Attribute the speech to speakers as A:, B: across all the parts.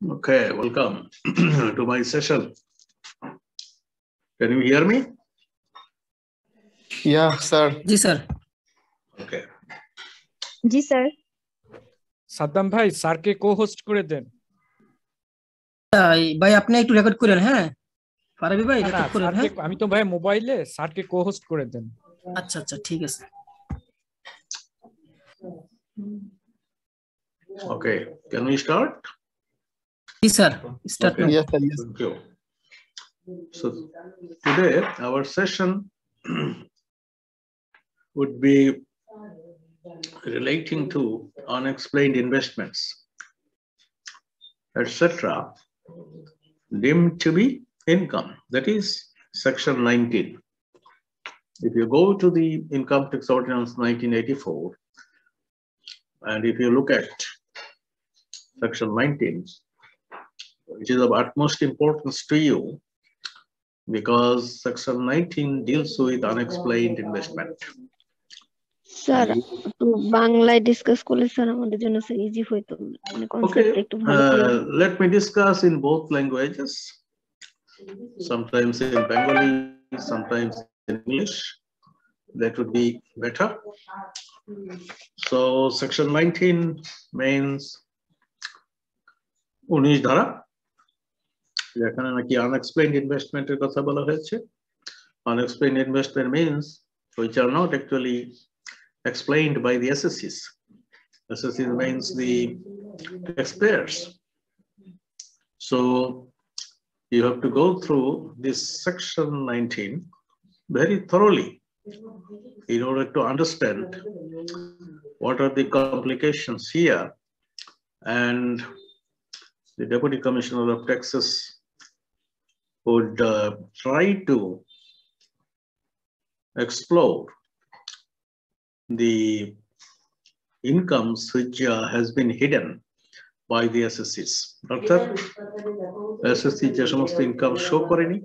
A: Okay, welcome to my session. Can you hear me?
B: Yeah, sir.
C: Yes, sir.
A: Okay.
D: Yes, sir.
E: Saddam ভাই স্যারকে কো-হোস্ট করে দেন।
C: ভাই আপনি একটু রেকর্ড করেন, হ্যাঁ ফারাবি ভাই রেকর্ড করেন। হ্যাঁ
E: আমি তো ভাই মোবাইলে, স্যারকে কো-হোস্ট করে দেন।
C: আচ্ছা আচ্ছা ঠিক আছে।
A: Okay, can we start?
C: Yes, sir. Start.
A: Okay.
B: Yes, sir. Yes.
A: Thank you. So today our session would be relating to unexplained investments, etc., deemed to be income. That is section 19. If you go to the Income Tax Ordinance 1984, and if you look at section 19, which is of utmost importance to you, because section 19 deals with unexplained investment.
D: Sir একটু বাংলায় discuss করলে sir আমাদের জন্য sir easy হইতো, মানে concept একটু ভালো করে।
A: Let me discuss in both languages, sometimes in Bengali, sometimes in English. That would be better. So section 19 means 19 ধারা, যেখানে নাকি unexplained investment এর কথা বলা হয়েছে. Unexplained investment means which are not actually explained by the SSCs. SSCs means the taxpayers. So you have to go through this section 19 very thoroughly in order to understand what are the complications here, and the Deputy Commissioner of Taxes would try to explore the incomes which has been hidden by the SSCs. অর্থাৎ SSC যে সমস্ত income show করেনি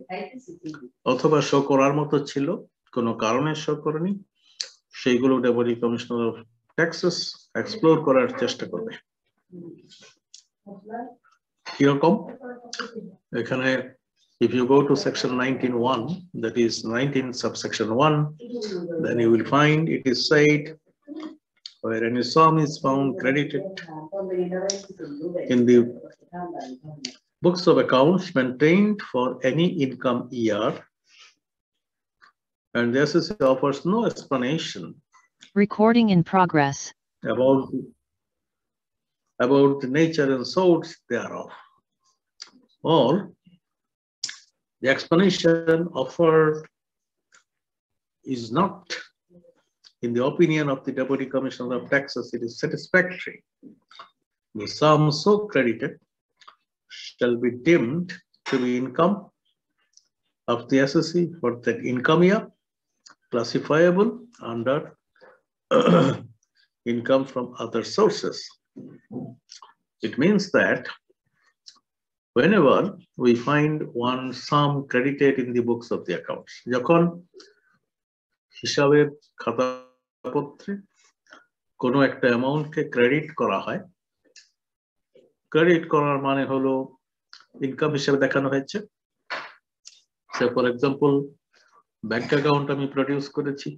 A: অথবা show করার মতো ছিল, কোনো কারণে শো করেনি, সেইগুলো deputy commissioner of taxes explore করার চেষ্টা করবে। কিরকম? এখানে if you go to section 19(1), that is 19 subsection 1, then you will find it is said, where any sum is found credited in the books of accounts maintained for any income year, and the SSC offers no explanation.
F: Recording in progress.
A: About the nature and source thereof, or the explanation offered is not, in the opinion of the Deputy Commissioner of Taxes, it is satisfactory. The sum so credited shall be deemed to be income of the SSC for that income year, classifiable under income from other sources. It means that whenever we find one sum credited in the books of the accounts, যখন হিসাবের খাতাপত্রে কোনো একটা অ্যামাউন্টকে credit করা হয়, credit করার মানে হলো income হিসেবে দেখানো হয়েছে। সে ফর এক্সাম্পল ব্যাংক অ্যাকাউন্ট আমি প্রডিউস করেছি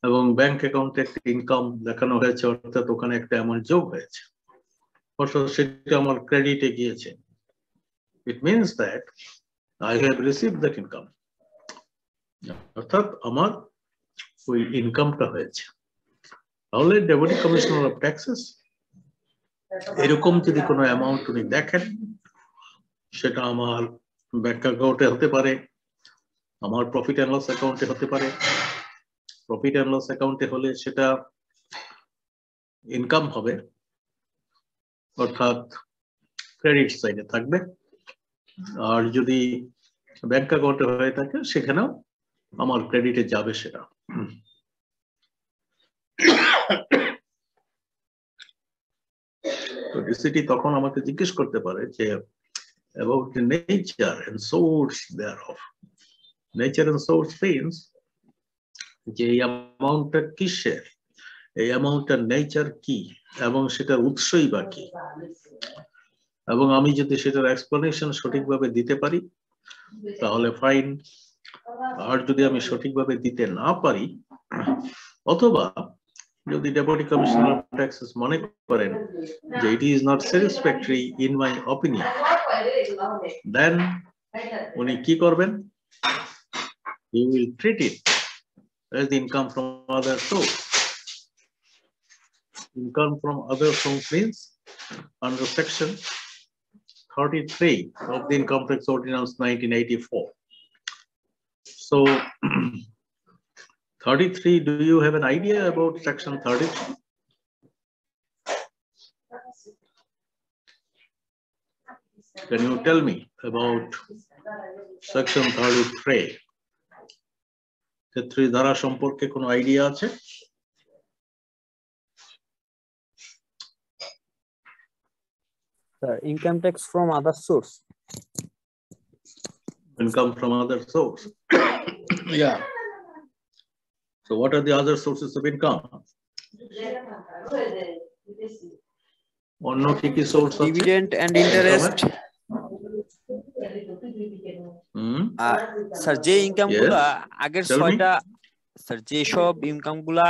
A: এবং ব্যাংক অ্যাকাউন্টে একটা ইনকাম দেখানো হয়েছে, অর্থাৎ ওখানে একটা অ্যামাউন্ট যোগ হয়েছে, অর্থাৎ সেটা আমার ক্রেডিটে গিয়েছে। It means that I have received that income. অর্থাৎ আমার ওই ইনকামটা হয়েছে। তাহলে ডেপুটি কমিশনার অফ ট্যাক্সেস এরকম যদি কোনো অ্যামাউন্ট উনি দেখেন, সেটা আমার ব্যাংক অ্যাকাউন্টে হতে পারে, আমার প্রফিট অ্যান্ড লস অ্যাকাউন্টে হতে পারে। প্রফিট অ্যান্ড লস অ্যাকাউন্টে হলে সেটা ইনকাম হবে, অর্থাৎ ক্রেডিট সাইডে থাকবে। আর যদি ব্যাংক অ্যাকাউন্টে হয়ে থাকে, সেখানেও আমার ক্রেডিটে যাবে সেটা। তো ডিসিটি তখন আমাকে জিজ্ঞেস করতে পারে যে about the nature and source thereof. Nature and source means যে এই অ্যামাউন্টটা কিসের, এই অ্যামাউন্টের নেচার কি এবং সেটার উৎসই বা কি, এবং আমি যদি সেটার এক্সপ্লেনেশন সঠিকভাবে দিতে পারি তাহলে ফাইন। আর যদি আমি সঠিকভাবে দিতে না পারি, অথবা যদি ডেপুটি কমিশনার অফ ট্যাক্সেস মনে করেন যে it is not satisfactory in my opinion, then উনি কি করবেন? He will treat it as income from other source. Income from other source means under section 33 of the Income Tax Ordinance 1984. So 33, do you have an idea about section 33? Can you tell me about section 33? 33 ধারা সম্পর্কে কোনো idea আছে?
B: Income tax from other source.
A: Income from other source. Yeah. So what are the other sources of income? অন্য কি কি source আছে?
B: Dividend and interest. Sir যে income গুলা আগের 6টা, স্যার যে সব ইনকাম গুলা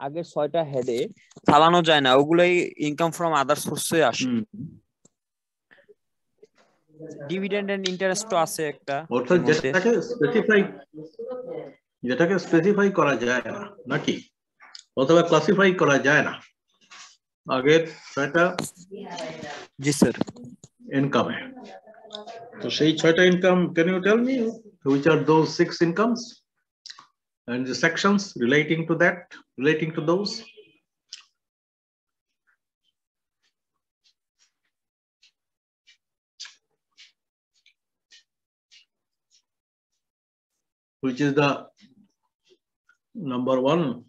B: আগের 6টা হেডে চালানো যায় না, ওগুলাই ইনকাম ফ্রম আদার সোর্সে আসে। ডিভিডেন্ড এন্ড ইন্টারেস্ট তো আছে একটা,
A: অর্থাৎ যেটাকে স্পেসিফাই করা যায় না নাকি, অথবা ক্লাসিফাই করা যায় না আগের 6টা।
B: জি স্যার।
A: ইনকামে তো সেই 6টা income, can you tell me which are those 6 incomes and the sections relating to that, relating to those? Which is the number 1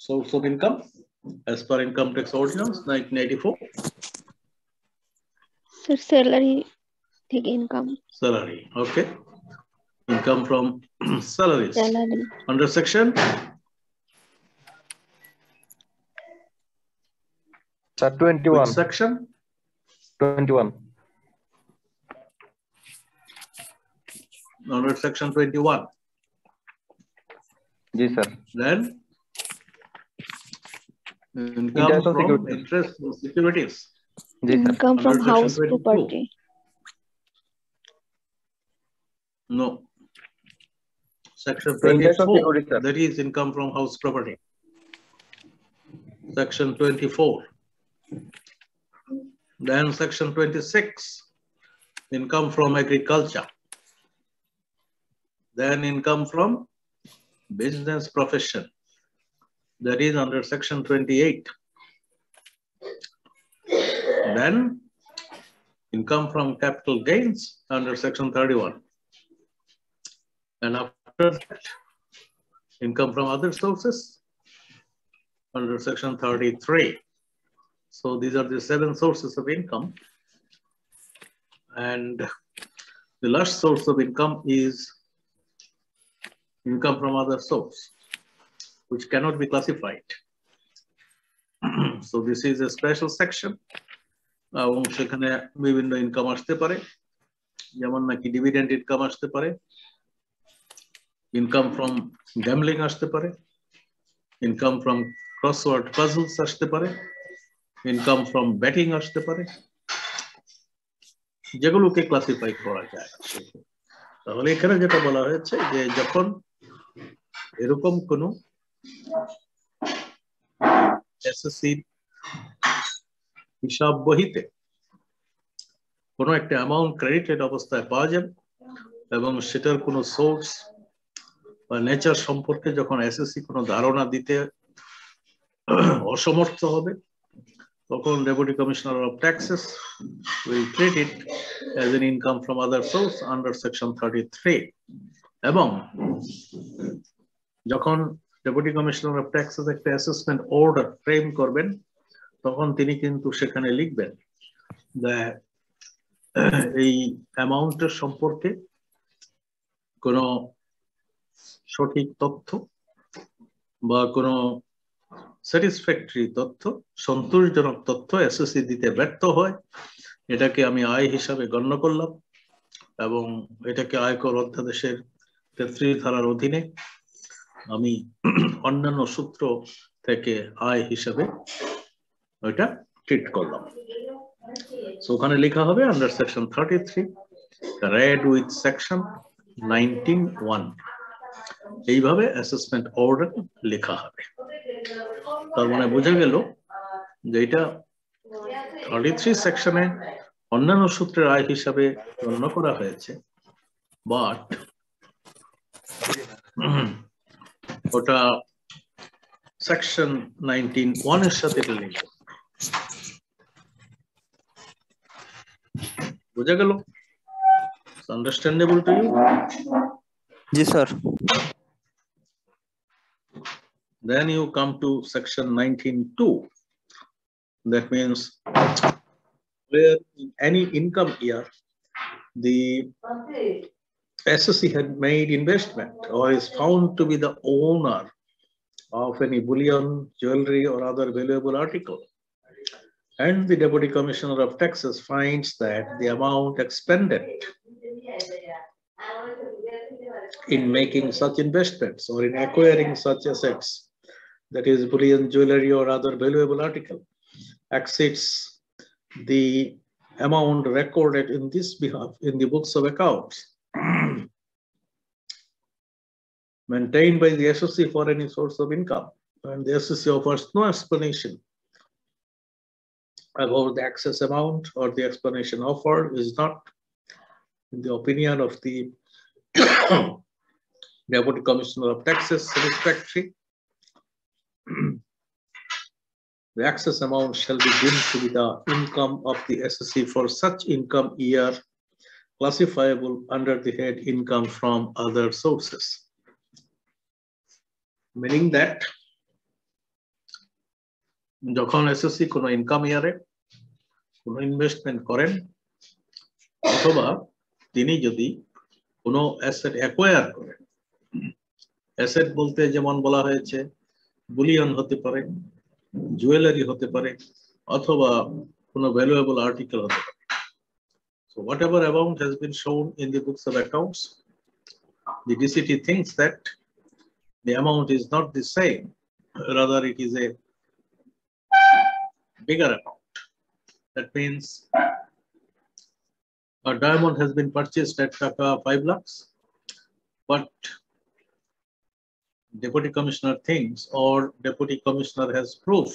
A: source of income as per Income Tax Ordinance 1984?
D: Sir, salary থেকে income.
A: Salary, okay. Income from salaries.
D: Salary.
A: Under section?
G: Sir, 21.
A: Which section?
G: 21.
A: Under section 21.
G: Yes, sir.
A: Then income
G: Interest on
A: from
G: securities.
A: interest on securities.
G: Yes, sir.
D: Income from
A: Under
D: house
A: section 22.
D: property.
A: No. Section
G: Interest on
A: 24,
G: securities, sir.
A: that is income from house property. Section 24. Then section 26, income from agriculture. Then income from business profession. That is under section 28. Then income from capital gains under section 31. And after that, income from other sources under section 33. So these are the 7 sources of income. And the last source of income is income from other source, which cannot be classified. So this is a special section. এবং সেখানে বিভিন্ন income আসতে পারে, যেমন নাকি dividend income আসতে পারে, income from gambling আসতে পারে, ইনকাম ফ্রম ক্রসওয়ার্ড পাজলস আসতে পারে, ইনকাম ফ্রম ব্যাটিং আসতে পারে, যেগুলোকে ক্লাসিফাই করা যায়। তাহলে এখানে যেটা বলা হয়েছে যে যখন এরকম কোনো এসএসসি হিসাব বহিতে কোনো একটা অ্যামাউন্ট ক্রেডিটেড অবস্থায় পাওয়া যাবে এবং সেটার কোনো সোর্স বা নেচার সম্পর্কে যখন এসএসসি কোনো ধারণা দিতে অসমর্থ হবে, তখন deputy commissioner of taxes will treat it as an income from other source under section 33. এবং যখন ডেপুটি কমিশনার অফ ট্যাক্সেস একটা অ্যাসেসমেন্ট অর্ডার ফ্রেম করবেন, তখন তিনি কিন্তু সেখানে লিখবেন যে এই অ্যামাউন্টের সম্পর্কে কোনো সঠিক তথ্য বা কোনো স্যাটিসফ্যাক্টরি তথ্য, সন্তোষজনক তথ্য এসএসসি দিতে ব্যর্থ হয়, এটাকে আমি আয় হিসাবে গণ্য করলাম এবং এটাকে আয়কর অধ্যাদেশের 33 ধারার অধীনে আমি অন্যান্য সূত্র থেকে আয় হিসাবে ওইটা ট্রিট করলাম। সো ওখানে লেখা হবে under section 33 read with section 19(1) এইভাবে অ্যাসেসমেন্ট অর্ডার লেখা হবে। তার মানে বোঝা গেল যে এটা 33 সেকশনে অন্যান্য সূত্রের আয় হিসাবে গণ্য করা হয়েছে, বাট ওটা সেকশন 19(1) এর সাথে লিঙ্ক। বোঝা গেল? Understandable to you?
B: জি sir.
A: Then you come to section 19(2). That means where in any income year the SSC had made investment or is found to be the owner of any bullion, jewelry or other valuable article, and the Deputy Commissioner of Taxes finds that the amount expended in making such investments or in acquiring such assets, that is bullion, jewelry or other valuable article, exceeds the amount recorded in this behalf in the books of accounts maintained by the SSC for any source of income, and the SSC offers no explanation about the excess amount, or the explanation offered is not, in the opinion of the Deputy Commissioner of Taxes, satisfactory, the excess amount shall be deemed to be the income of the SSC for such income year classifiable under the head income from other sources. Meaning that যখন SSC কোনো income ইয়ারে কোনো investment করেন অথবা তিনি যদি কোনো asset acquire করেন, অ্যাসেট বলতে যেমন বলা হয়েছে বুলিয়ন হতে পারে, জুয়েলারি হতে পারে, অথবা কোনো ভ্যালুয়েবল আর্টিকেল হতে পারে। So whatever amount has been shown in the books of accounts, the DCT thinks that the amount is not the same, rather it is a bigger amount. That means a diamond has been purchased at 5 lakhs, but Deputy Commissioner thinks, or Deputy Commissioner has proof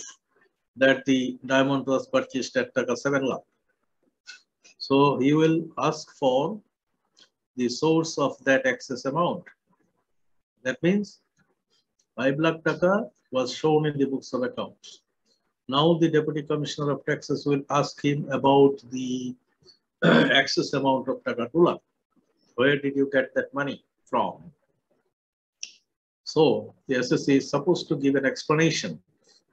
A: that the diamond was purchased at 7 lakh. So he will ask for the source of that excess amount. That means 5 lakh taka was shown in the books of accounts. Now the Deputy Commissioner of Taxes will ask him about the excess amount of taka 2 lakh. Where did you get that money from? So the SSC is supposed to give an explanation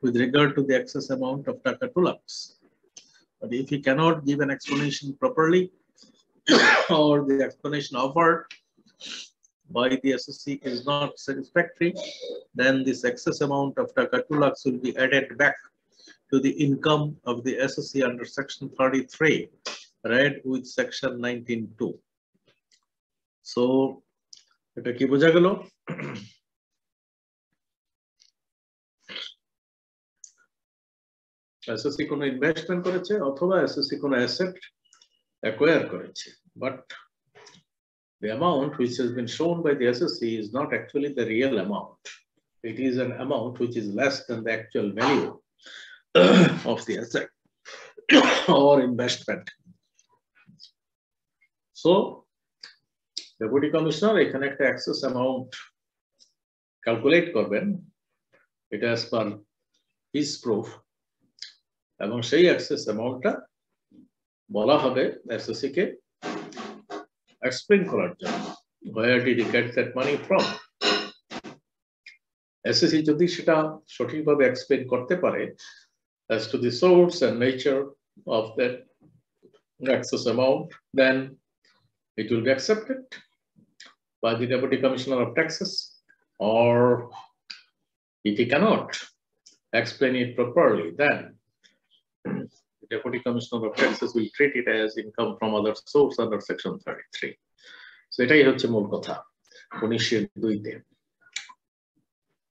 A: with regard to the excess amount of taka 2 lakhs. But if he cannot give an explanation properly, or the explanation offered by the SSC is not satisfactory, then this excess amount of taka 2 lakhs will be added back to the income of the SSC under section 33, read with section 19(2). So, এটা কি বোঝা গেল? SSC কোনো investment করেছে অথবা SSC কোনো asset acquire করেছে, but the amount which has been shown by the SSC is not actually the real amount. It is an amount which is less than the actual value of the asset or investment. So, Deputy Commissioner এখানে একটা excess amount calculate করবেন, এটা as per his proof, এবং সেই excess amountটা বলা হবে SSC কে explain করার জন্য, where did he get that money from? SSC যদি সেটা সঠিকভাবে explain করতে পারে as to the source and nature of that excess amount, then it will be accepted by the Deputy Commissioner of Taxes. Or if he cannot explain it properly, then the Deputy Commissioner of Taxes will treat it as income from other source under Section 33. So এটাই হচ্ছে মূল কথা 1902-তে।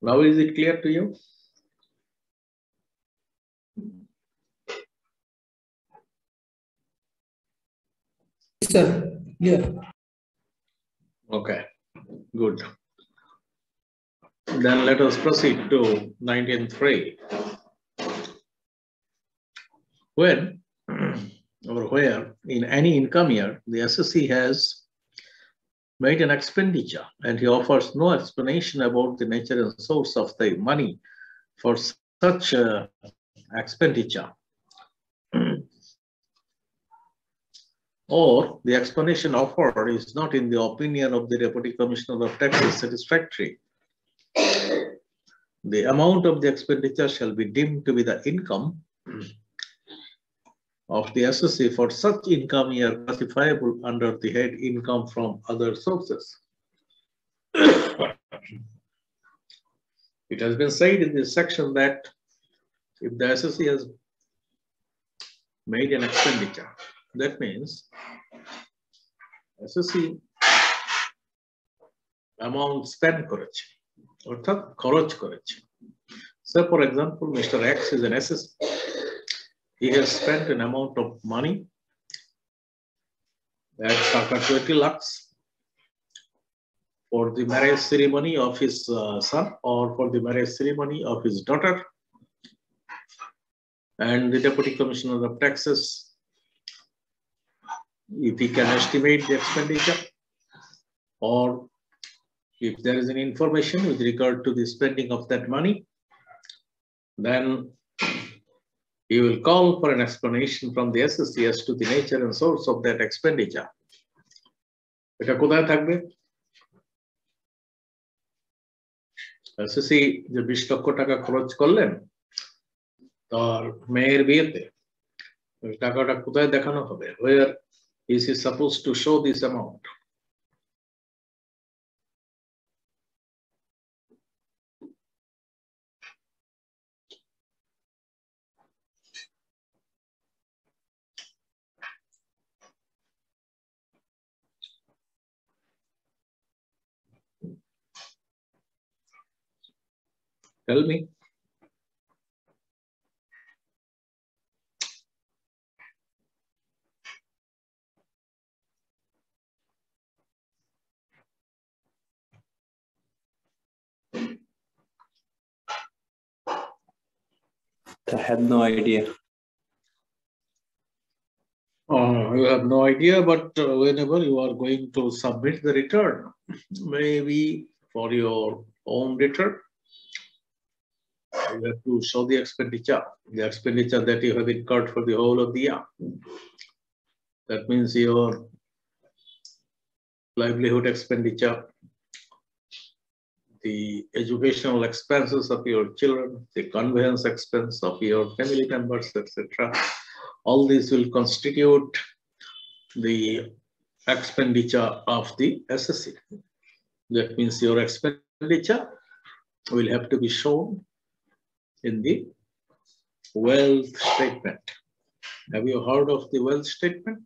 A: Now is it clear to you?
C: Sir, clear.
A: Okay, good. Then let us proceed to 19.3. When or where in any income year the assessee has made an expenditure and he offers no explanation about the nature and source of the money for such expenditure, or the explanation offered is not in the opinion of the Deputy Commissioner of Taxes satisfactory, the amount of the expenditure shall be deemed to be the income of the assessee for such income year classifiable under the head income from other sources. It has been said in this section that if the assessee has made an expenditure, that means assessee amount spent করেছে অর্থাৎ খরচ করেছে। So for example, Mr. X is an assessee. He has spent an amount of money at circa 20 lakhs for the marriage ceremony of his son or for the marriage ceremony of his daughter. And the Deputy Commissioner of Taxes, if he can estimate the expenditure or if there is any information with regard to the spending of that money, then he will call for an explanation from the assessee as to the nature and source of that expenditure. এটা কোথায় থাকবে? assessee যে 20 লক্ষ টাকা খরচ করলেন তার মেয়ের বিয়েতে, ওই টাকাটা কোথায় দেখানো হবে? Where is he supposed to show this amount? Tell me.
H: I have no idea.
A: You have no idea, but whenever you are going to submit the return, maybe for your own return, you have to show the expenditure that you have incurred for the whole of the year. That means your livelihood expenditure, the educational expenses of your children, the conveyance expense of your family members, etc. All these will constitute the expenditure of the assessee. That means your expenditure will have to be shown in the wealth statement. Have you heard of the wealth statement?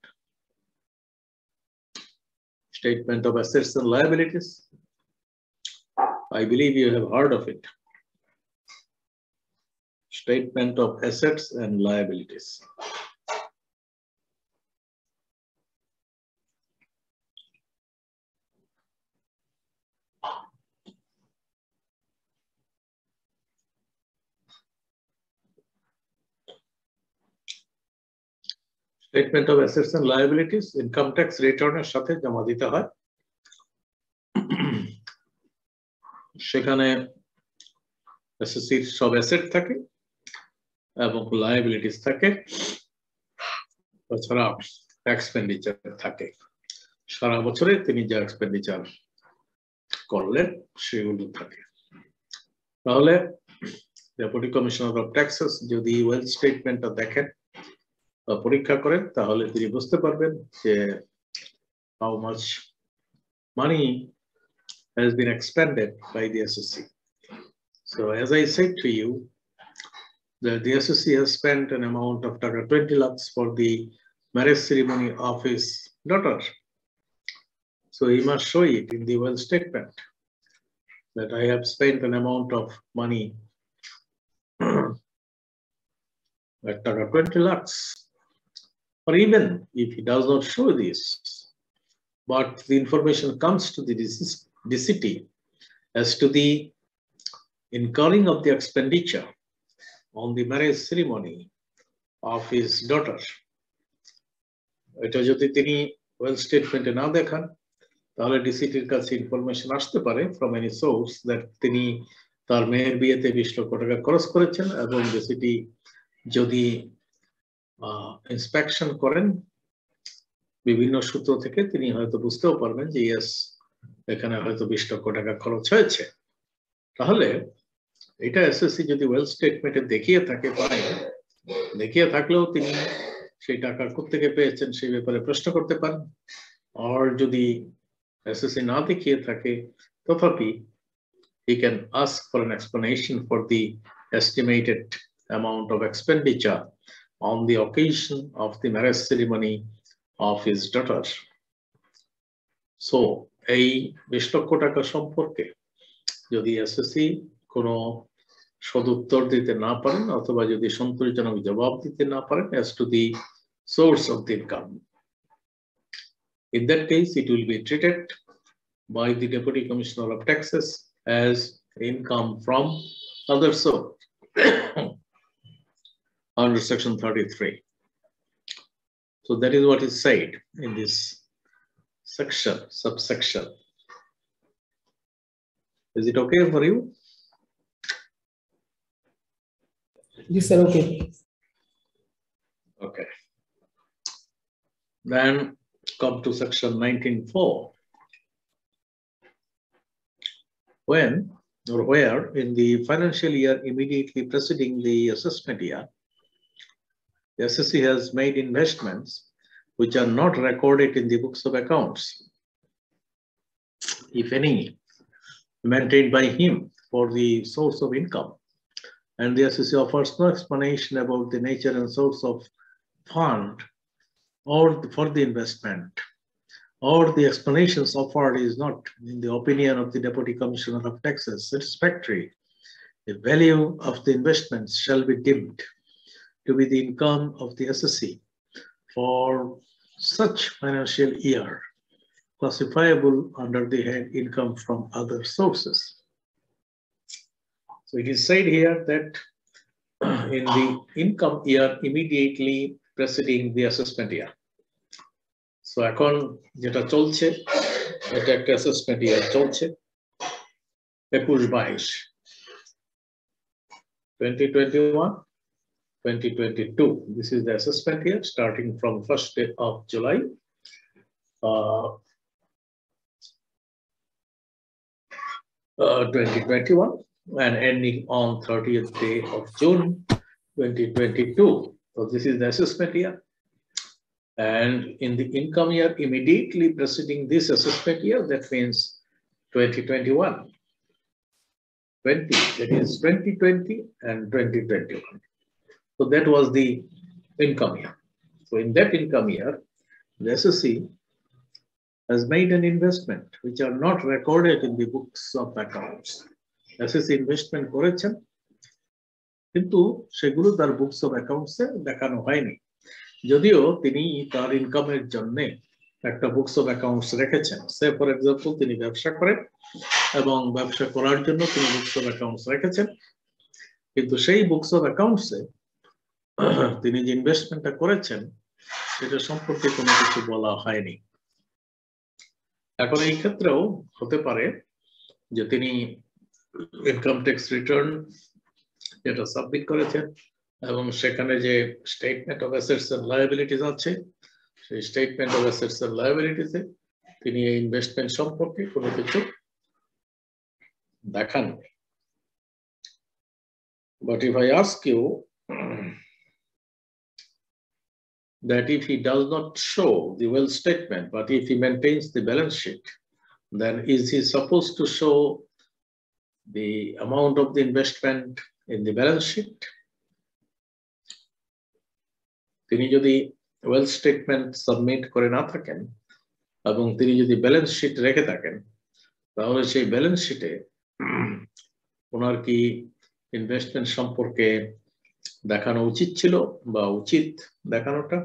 A: Statement of assets and liabilities. I believe you have heard of it. Statement of assets and liabilities. Statement of assets and liabilities, income tax return এর সাথে জমা দিতে হয়। সেখানে assessee সব asset থাকে এবং liabilities থাকে, তাছাড়া এক্সপেন্ডিচার থাকে। সারা বছরে তিনি যা এক্সপেন্ডিচার করলেন সেগুলো থাকে। তাহলে ডেপুটি কমিশনার অফ ট্যাক্সেস যদি ওয়েলথ স্টেটমেন্টটা দেখেন বা পরীক্ষা করেন তাহলে তিনি বুঝতে পারবেন যে how much money has been expended by the assessee. So as I said to you, that the SSC has spent an amount of 20 lakhs for the marriage ceremony of his daughter. So he must show it in the wealth statement that I have spent an amount of money at 20 lakhs. Or even if he does not show this, but the information comes to the decitee as to the incurring of the expenditure on the marriage ceremony of his daughter. এটা যদি তিনি well স্টেটমেন্টে না দেখান তাহলে ডিসিটির কাছে information আসতে পারে ফ্রম এনি সোর্স দ্যাট তিনি তার মেয়ের বিয়েতে 20 লক্ষ টাকা খরচ করেছেন এবং ডিসিটি যদি ইন্সপেকশন করেন বিভিন্ন সূত্র থেকে তিনি হয়তো বুঝতেও পারবেন যে ইয়েস এখানে হয়তো 20 লক্ষ টাকা খরচ হয়েছে। তাহলে এটা এসএসসি যদি ওয়েল স্টেটমেন্টে দেখিয়ে থাকে পারে দেখিয়ে থাকলেও তিনি সেই টাকা কোত্থেকে পেয়েছেন সেই ব্যাপারে প্রশ্ন করতে পারেন। আর যদি এসএসসি না দেখিয়ে থাকে তথাপি he can ask for an explanation for the estimated amount of expenditure on the occasion of the marriage ceremony of his daughter. So এই 20 লক্ষ টাকা সম্পর্কে যদি এসএসসি কোনো সদুত্তর দিতে না পারেন অথবা যদি সন্তোষজনক জবাব দিতে না পারেন as to the source of the income, in that case it will be treated by the Deputy Commissioner of Taxes as income from other source under section 33. So that is what is said in this section, subsection. Is it okay for you?
C: Yes, sir. Okay.
A: Okay. Then come to section 19.4. When or where in the financial year immediately preceding the assessment year, the SSC has made investments which are not recorded in the books of accounts, if any, maintained by him for the source of income, and the SSC offers no explanation about the nature and source of fund or for the investment, or the explanations offered is not, in the opinion of the Deputy Commissioner of Taxes, satisfactory, the value of the investments shall be deemed to be the income of the SSC for such financial year, classifiable under the head income from other sources. So it is said here that in the income year immediately preceding the assessment year. So এখন যেটা চলছে এটা একটা assessment ইয়ার চলছে 21-22 2021-2022. This is the assessment year starting from 1st day of July 2021 and ending on 30th day of June 2022. So this is the assessment year. And in the income year immediately preceding this assessment year, that means 2021, 20, that is 2020 and 2021. So that was the income year. So in that income year, the SSC has made an investment which are not recorded in the books of accounts. SSC investment করেছেন কিন্তু সেগুলো তার books of অ্যাকাউন্টসে দেখানো হয়নি, যদিও তিনি তার ইনকামের জন্য একটা বুকস অফ অ্যাকাউন্টস রেখেছেন। সে ফর এক্সাম্পল তিনি ব্যবসা করেন এবং ব্যবসা করার জন্য তিনি বুকস অফ অ্যাকাউন্টস রেখেছেন, কিন্তু সেই বুকস অফ অ্যাকাউন্টসে তিনি যে ইনভেস্টমেন্টটা করেছেন সেটা সম্পর্কে কোনো কিছু বলা হয়নি। এখন এই ক্ষেত্রেও হতে পারে যে তিনি ইনকাম ট্যাক্স রিটার্ন যেটা সাবমিট করেছেন এবং সেখানে যে statement of assets and liabilities আছে সেই স্টেটমেন্ট অফ অ্যাসেটস এন্ড লায়াবিলিটিসে তিনি এই ইনভেস্টমেন্ট সম্পর্কে কোনো কিছু দেখাননি। But if I ask you that if he does not show the well statement, but if he maintains the balance sheet, then is he supposed to show the amount of the investment in the balance sheet? তিনি যদি wealth statement submit করে না থাকেন এবং তিনি যদি balance sheet রেখে থাকেন, তাহলে সেই ব্যালেন্স শিটে ওনার কি ইনভেস্টমেন্ট সম্পর্কে দেখানো উচিত ছিল বা উচিত দেখানোটা?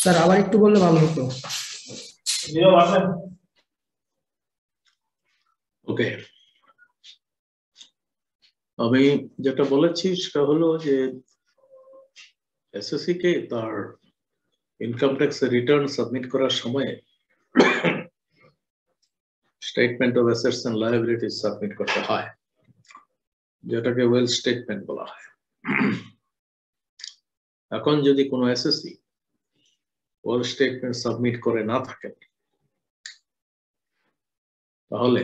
C: স্যার আবার একটু বললে ভালো হতো।
A: ওকে, আমি যেটা বলেছি সেটা হলো যে এসএসসি কে তার ইনকাম ট্যাক্স রিটার্ন সাবমিট করার সময় statement of assets and liabilities submit করতে হয়, যেটাকে ওয়েলথ স্টেটমেন্ট বলা হয়। এখন যদি কোনো এসএসসি ওয়েলথ স্টেটমেন্ট সাবমিট করে না থাকেন, তাহলে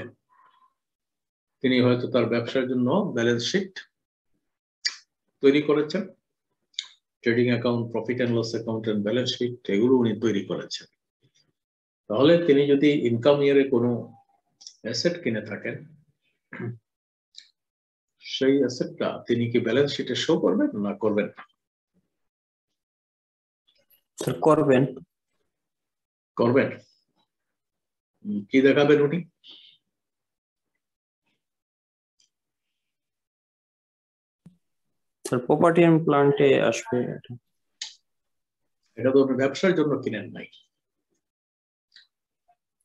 A: তিনি হয়তো তার ব্যবসার জন্য ব্যালেন্স শিট তৈরি করেছেন, trading account, profit and loss account and balance sheet, এগুলো উনি তৈরি করেছেন। তাহলে তিনি যদি ইনকাম ইয়ারে কোনো অ্যাসেট কিনে থাকেন, সেই অ্যাসেটটা তিনি কি ব্যালেন্স শিটে শো করবেন না করবেন না?
H: স্যার করবেন।
A: করবেন। কি দেখাবেন উনি?
H: স্যার প্রপার্টি এন্ড প্লান্টে আসবে।
A: এটা তো উনি ব্যবসার জন্য কিনেন নাই,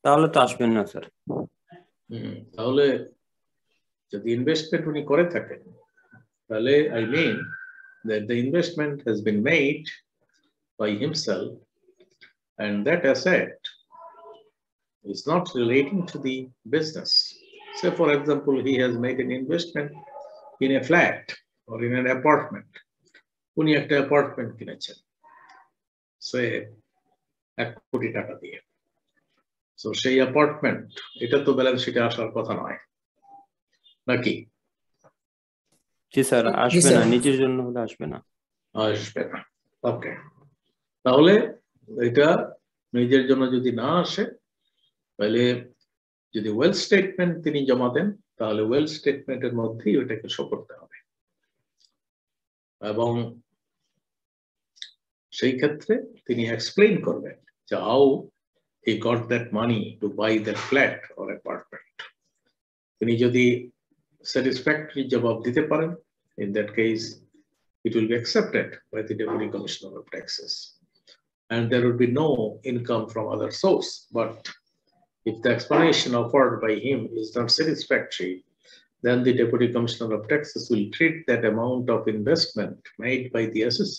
H: তাহলে তো আসবেন না স্যার।
A: তাহলে যদি ইনভেস্টমেন্ট উনি করে থাকেন, তাহলে I mean that the investment has been made by himself and that asset is not relating to the business. Say for example, he has made an investment in a flat or in an apartment. উনি একটা apartment কিনেছেন, সে 1 কোটি টাকা দিয়ে। So সেই apartment, এটা তো balance শিটে আসার কথা নয়, নাকি?
H: জি স্যার, আসবে না, নিজের জন্য হলে আসবে না।
A: আসবে না। ওকে, তাহলে এটা নিজের জন্য যদি না আসে, তাহলে যদি ওয়েলথ স্টেটমেন্ট তিনি জমা দেন, তাহলে ওয়েলথ স্টেটমেন্টের মধ্যেই ওটাকে শো করতে হবে। এবং সেই ক্ষেত্রে তিনি এক্সপ্লেইন করবেন যে how he got that money to buy that flat or apartment. তিনি যদি স্যাটিসফ্যাক্টরি জবাব দিতে পারেন, in that case it will be accepted by the Deputy Commissioner of Taxes and there will be no income from other source. But if the explanation offered by him is not satisfactory, then the Deputy Commissioner of Taxes will treat that amount of investment made by the SSC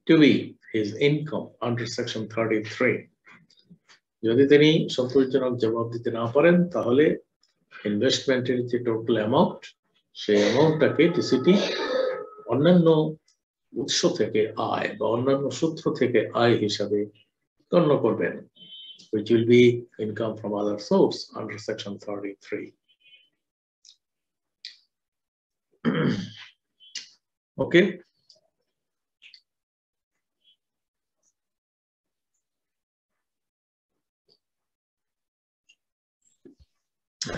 A: to be his income under Section 33. যদি তিনি সন্তোষজনক জবাব দিতে না পারেন, তাহলে ইনভেস্টমেন্টের যে টোটাল অ্যামাউন্ট, সেই অ্যামাউন্টটাকে টিসিটি অন্যান্য উৎস থেকে আয় বা অন্যান্য সূত্র থেকে আয় হিসাবে গণ্য করবেন, which will be income from other source under Section 33. Okay.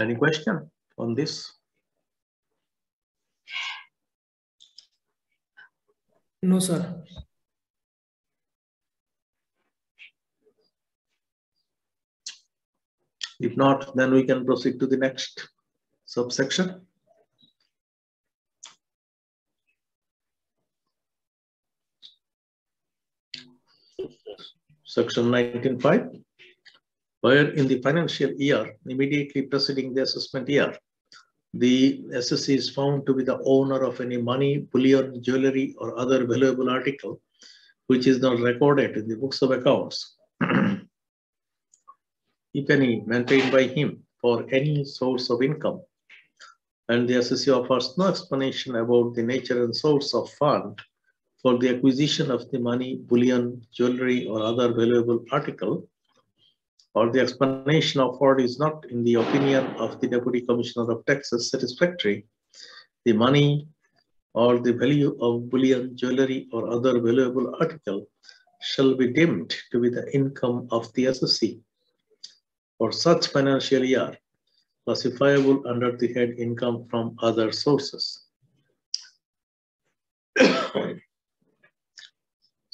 A: Any question on this?
C: No, sir.
A: If not, then we can proceed to the next subsection. Section 19.5, where in the financial year immediately preceding the assessment year, the SSC is found to be the owner of any money, bullion, jewelry, or other valuable article which is not recorded in the books of accounts, if any, maintained by him for any source of income, and the SSC offers no explanation about the nature and source of fund for the acquisition of the money, bullion, jewelry, or other valuable article, or the explanation offered is not in the opinion of the Deputy Commissioner of Taxes satisfactory, the money or the value of bullion, jewelry, or other valuable article shall be deemed to be the income of the assessee for such financial year, classifiable under the head income from other sources.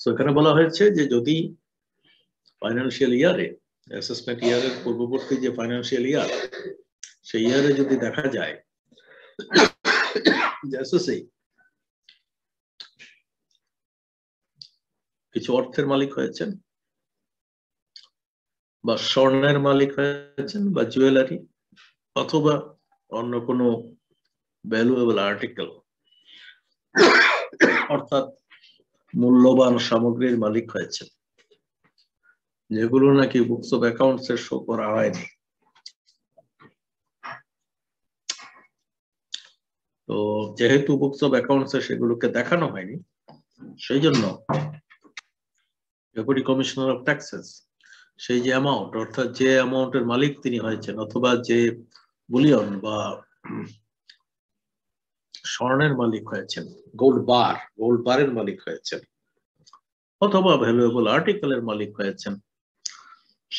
A: So এখানে বলা হয়েছে যে যদি financial ইয়ারে, assessment ইয়ারের পূর্ববর্তী যে financial year, সেই ইয়ারে যদি দেখা যায় যে এসএসসি কিছু অর্থের মালিক হয়েছেন, বা স্বর্ণের মালিক হয়েছেন, বা জুয়েলারি, অথবা অন্য কোনো ভ্যালুয়েবল আর্টিকেল, অর্থাৎ মূল্যবান সামগ্রীর মালিক হয়েছেন, যেগুলো নাকি books of accounts A show করা হয়নি। তো যেহেতু বুকস অফ অ্যাকাউন্টস এ সেগুলোকে দেখানো হয়নি, সেই জন্য ডেপুটি কমিশনার অফ ট্যাক্সেস সেই যে অ্যামাউন্ট, অর্থাৎ যে অ্যামাউন্টের মালিক তিনি হয়েছেন, অথবা যে বুলিয়ন বা স্বর্ণের মালিক হয়েছেন, গোল্ড বারের মালিক হয়েছেন, অথবা ভ্যালুয়েবল আর্টিকেলের মালিক হয়েছেন,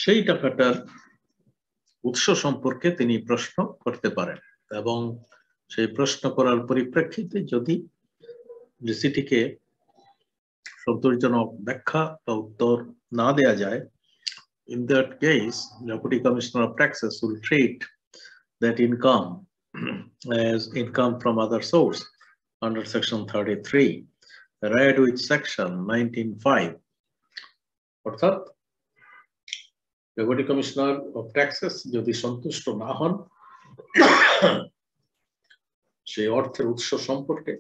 A: সেই টাকাটার উৎস সম্পর্কে তিনি প্রশ্ন করতে পারেন। এবং সেই প্রশ্ন করার পরিপ্রেক্ষিতে যদি ডিসিটিকে সন্তোষজনক ব্যাখ্যা বা উত্তর না দেয়া যায়, in that case Deputy Commissioner of Taxes will treat that income as income from other source under section 33 read with section 19(5). অর্থাৎ Deputy Commissioner of Taxes যদি সন্তুষ্ট না হন সেই অর্থের উৎস সম্পর্কে,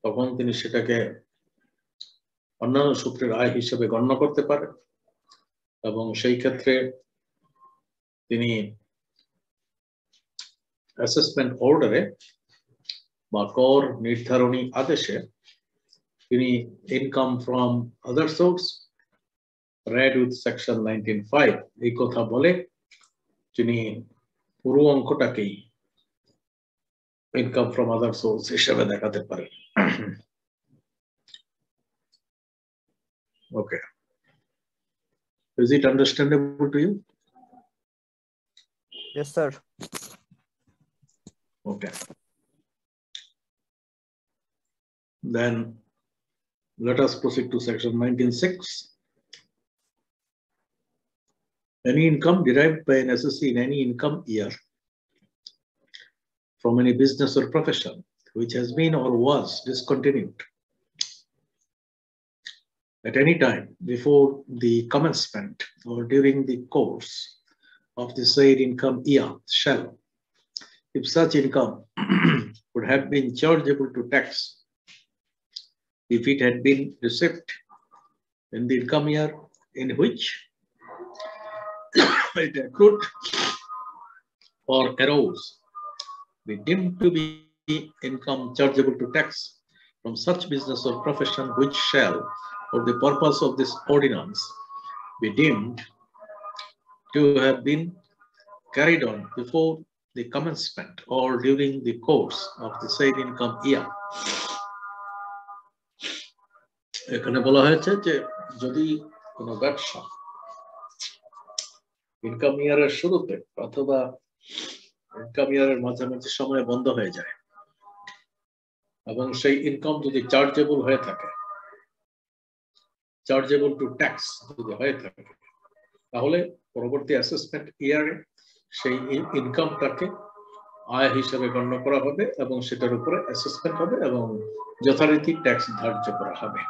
A: তখন তিনি সেটাকে অন্যান্য সূত্রের আয় হিসেবে গণ্য করতে পারেন, এবং সেই ক্ষেত্রে তিনি অ্যাসেসমেন্ট অর্ডারে বা কর নির্ধারণী আদেশে তিনি income from other source read with section 19(5) এই কথা বলে তিনি পুরো অঙ্কটাকেই ইনকাম ফ্রম আদার সোর্স হিসেবে দেখাতে পারেন। Okay. Is it understandable to you?
B: Yes, sir.
A: Okay. Then let us proceed to section 19(6). Any income derived by an assessee in any income year from any business or profession which has been or was discontinued at any time before the commencement or during the course of the said income year shall, if such income would have been chargeable to tax if it had been received in the income year in which it accrued or arose, be deemed to be income chargeable to tax from such business or profession which shall, for the purpose of this ordinance, be deemed to have been carried on before the commencement or during the course of the said income year. এখানে বলা হয়েছে যে যদি কোনো ব্যবসা income ইয়ারের শুরুতে অথবা ইনকাম ইয়ারের মাঝামাঝি সময়ে বন্ধ হয়ে যায়, এবং সেই ইনকাম যদি চার্জেবল হয়ে থাকে, চার্জেবল টু ট্যাক্স যদি হয়ে থাকে, তাহলে পরবর্তী অ্যাসেসমেন্ট ইয়ারে সেই ইনকামটাকে আয় হিসেবে গণ্য করা হবে এবং সেটার উপরে অ্যাসেসমেন্ট হবে এবং যথারীতি ট্যাক্স ধার্য করা হবে।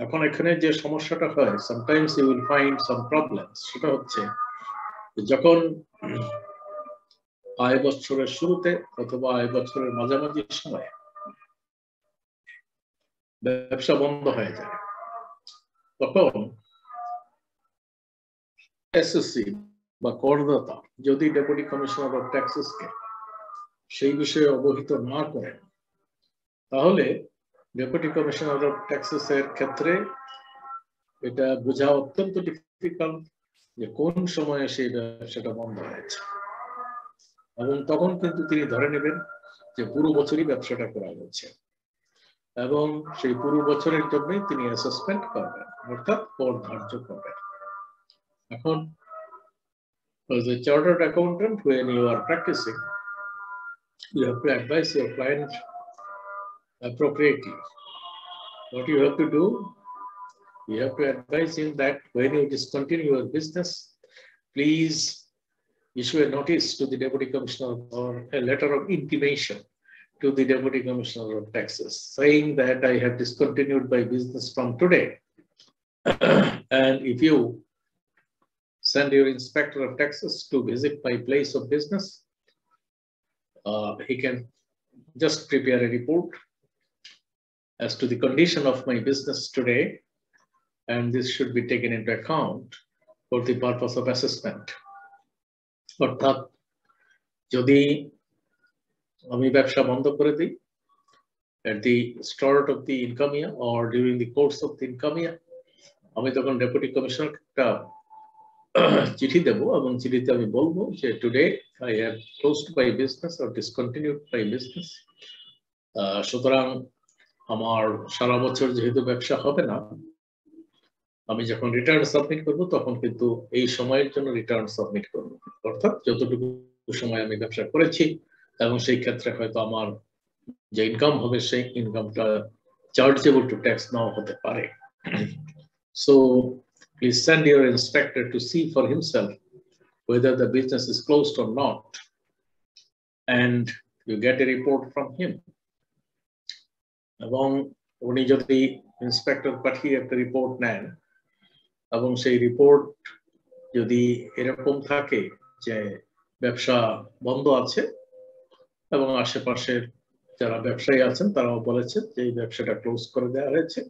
A: এখন এখানে যে সমস্যাটা হয়, sometimes you will find some problems, সেটা হচ্ছে যখন আয় বছরের শুরুতে অথবা আয় বছরের মাঝামাঝি সময়ে ব্যবসা বন্ধ হয়ে যায়, তখন এসএসসি বা করদাতা যদি ডেপুটি কমিশনার অফ ট্যাক্সেসকে সেই বিষয়ে অবহিত না করেন, তাহলে ডেপুটি কমিশনার অফ ট্যাক্সেস এর ক্ষেত্রে এটা বোঝা অত্যন্ত ডিফিকাল্ট যে কোন সময়ে সেই ব্যবসাটা বন্ধ হয়েছে, এবং তখন কিন্তু তিনি ধরে নেবেন যে পুরো বছরই ব্যবসাটা করা হচ্ছে এবং সেই পুরো বছরের জন্যই তিনি অ্যাসেসমেন্ট করবেন অর্থাৎ কর ধার্য করবেন। এখন as a chartered accountant, when you are practicing, you have to advise your client appropriately. What you have to do, you have to advise him that when you discontinue your business, please issue a notice to the Deputy Commissioner or a letter of intimation to the Deputy Commissioner of Taxes, saying that I have discontinued my business from today. And if you send your inspector of taxes to visit my place of business, he can just prepare a report as to the condition of my business today, and this should be taken into account for the purpose of assessment. অর্থাৎ যদি আমি ব্যবসা বন্ধ করে দিই at the start of the income year or during the course of the income year, আমি তখন deputy commissioner একটা চিঠি দেব এবং চিঠিতে আমি বলবো যে today I have closed my business or discontinued my business. সুতরাং আমার সারা বছর যেহেতু ব্যবসা হবে না, আমি যখন রিটার্ন সাবমিট করব তখন কিন্তু এই সময়ের জন্য রিটার্ন সাবমিট করব, অর্থাৎ যতটুকু সময় আমি ব্যবসা করেছি এবং সেই ক্ষেত্রে হয়তো আমার যে ইনকাম হবে সেই ইনকামটা চার্জেবল টু ট্যাক্স নাও হতে পারে। So please send your inspector to see for himself whether the business is closed or not, and you get a report from him. এবং উনি যদি ইন্সপেক্টর পাঠিয়ে একটা রিপোর্ট নেন এবং সেই রিপোর্ট যদি এরকম থাকে যে ব্যবসা বন্ধ আছে এবং আশেপাশের যারা ব্যবসায়ী আছেন তারাও বলেছেন যে এই ব্যবসাটা ক্লোজ করে দেওয়া হয়েছে,